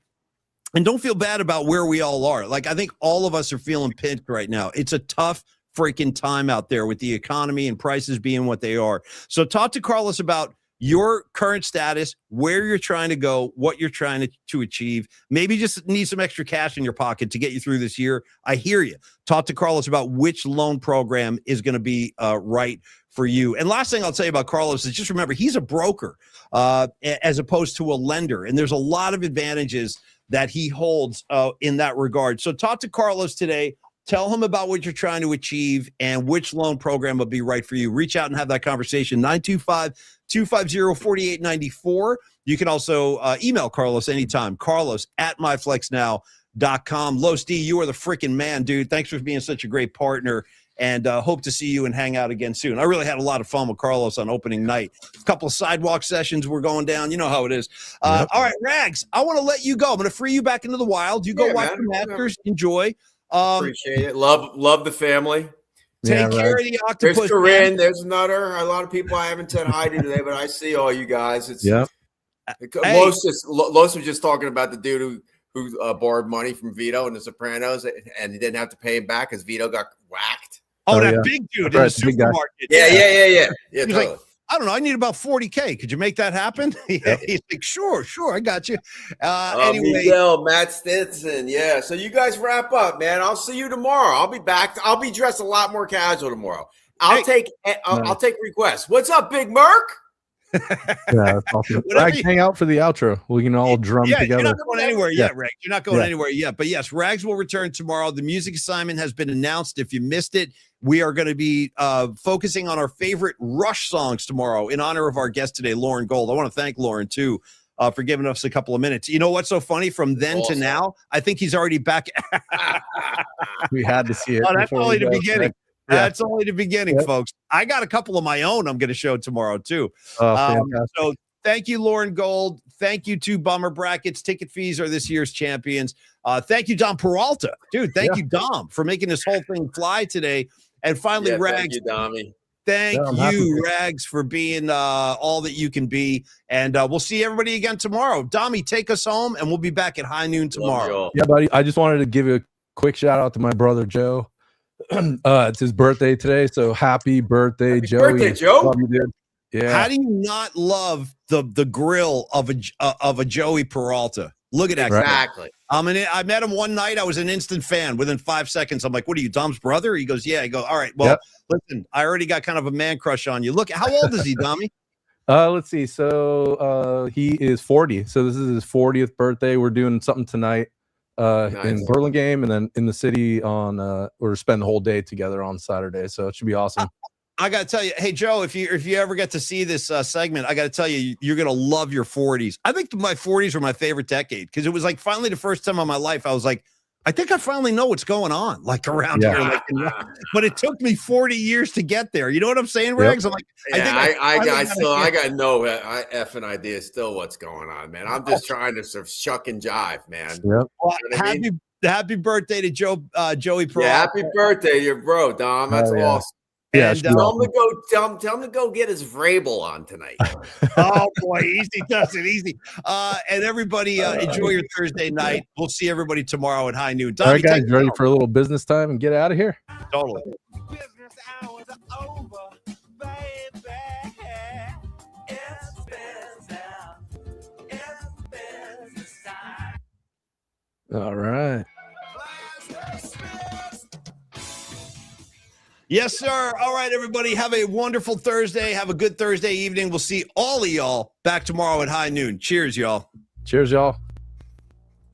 S1: and don't feel bad about where we all are. Like, I think all of us are feeling pinched right now. It's a tough freaking time out there with the economy and prices being what they are. So talk to Carlos about your current status, where you're trying to go, what you're trying to achieve. Maybe just need some extra cash in your pocket to get you through this year. I hear you. Talk to Carlos about which loan program is going to be right for you. And last thing I'll tell you about Carlos is just remember, he's a broker as opposed to a lender. And there's a lot of advantages that he holds in that regard. So talk to Carlos today. Tell him about what you're trying to achieve and which loan program will be right for you. Reach out and have that conversation, 925-250-4894. You can also email Carlos anytime, carlos@myflexnow.com. Los D, you are the freaking man, dude. Thanks for being such a great partner, and hope to see you and hang out again soon. I really had a lot of fun with Carlos on opening night. A couple of sidewalk sessions were going down. You know how it is. All right, Rags, I want to let you go. I'm going to free you back into the wild. You go watch the Masters. Enjoy.
S3: Appreciate it. Love the family.
S1: Take care of the octopus.
S3: There's Corinne. There's another. A lot of people I haven't said hi to today, but I see all you guys. It's Los was just talking about the dude who borrowed money from Vito in The Sopranos, and he didn't have to pay him back because Vito got whacked.
S1: Oh, that big dude in the supermarket.
S3: Yeah. He's
S1: totally. Like, I don't know. I need about 40K. Could you make that happen? He's like, sure. I got you. Anyway,
S3: Miguel, Matt Stinson. Yeah. So you guys wrap up, man. I'll see you tomorrow. I'll be back. I'll be dressed a lot more casual tomorrow. I'll take requests. What's up, Big Merc?
S2: Yeah, that's awesome. Rags, hang out for the outro. We can all drum together.
S1: You're not going anywhere yet, Rags. You're not going anywhere yet. But yes, Rags will return tomorrow. The music assignment has been announced. If you missed it, we are going to be focusing on our favorite Rush songs tomorrow in honor of our guest today, Loren Gold. I want to thank Loren, too, for giving us a couple of minutes. You know what's so funny? From then to now, I think he's already back.
S2: We had to see it.
S1: Oh, that's only the beginning. That's only the beginning, folks. I got a couple of my own I'm going to show tomorrow, too. So thank you, Loren Gold. Thank you to Bummer Brackets. Ticket fees are this year's champions. Thank you, Dom Peralta. Dude, thank you, Dom, for making this whole thing fly today. And finally, Rags.
S3: Thank you, Dommy.
S1: Thank you, Rags, for being all that you can be. And we'll see everybody again tomorrow. Dommy, take us home, and we'll be back at high noon tomorrow.
S2: Yeah, buddy. I just wanted to give you a quick shout out to my brother, Joe. It's his birthday today, so happy birthday, Joey.
S3: Birthday, Joe.
S2: Love you, dude. Yeah.
S1: How do you not love the grill of a Joey Peralta? Look at that.
S3: Exactly.
S1: I met him one night. I was an instant fan. Within 5 seconds, I'm like, "What are you, Dom's brother?" He goes, "Yeah." I go, "All right. Well, listen, I already got kind of a man crush on you. Look, how old is he, Dommy?"
S2: Let's see. So he is 40. So this is his 40th birthday. We're doing something tonight in Burlingame, and then in the city on we're spending the whole day together on Saturday. So it should be awesome.
S1: I got to tell you, hey, Joe, if you ever get to see this segment, I got to tell you, you're going to love your 40s. I think my 40s were my favorite decade because it was like finally the first time in my life I was like, I think I finally know what's going on like around here. Like, but it took me 40 years to get there. You know what I'm saying, Rags? I'm like,
S3: I got no effing idea still what's going on, man. I'm just trying to sort of shuck and jive, man.
S1: Well, happy birthday to Joey Peralta.
S3: Yeah, happy birthday to your bro, Dom. That's awesome.
S2: Yeah,
S3: and tell him to go get his Vrabel on tonight.
S1: Oh boy, easy does it, easy. And everybody, enjoy your Thursday night. We'll see everybody tomorrow at high noon.
S2: All right, guys, ready for a little business time and get out of here?
S1: Totally.
S6: Business hours are over, baby. It's business time.
S2: All right.
S1: Yes, sir. All right, everybody. Have a wonderful Thursday. Have a good Thursday evening. We'll see all of y'all back tomorrow at high noon. Cheers, y'all.
S2: Cheers, y'all.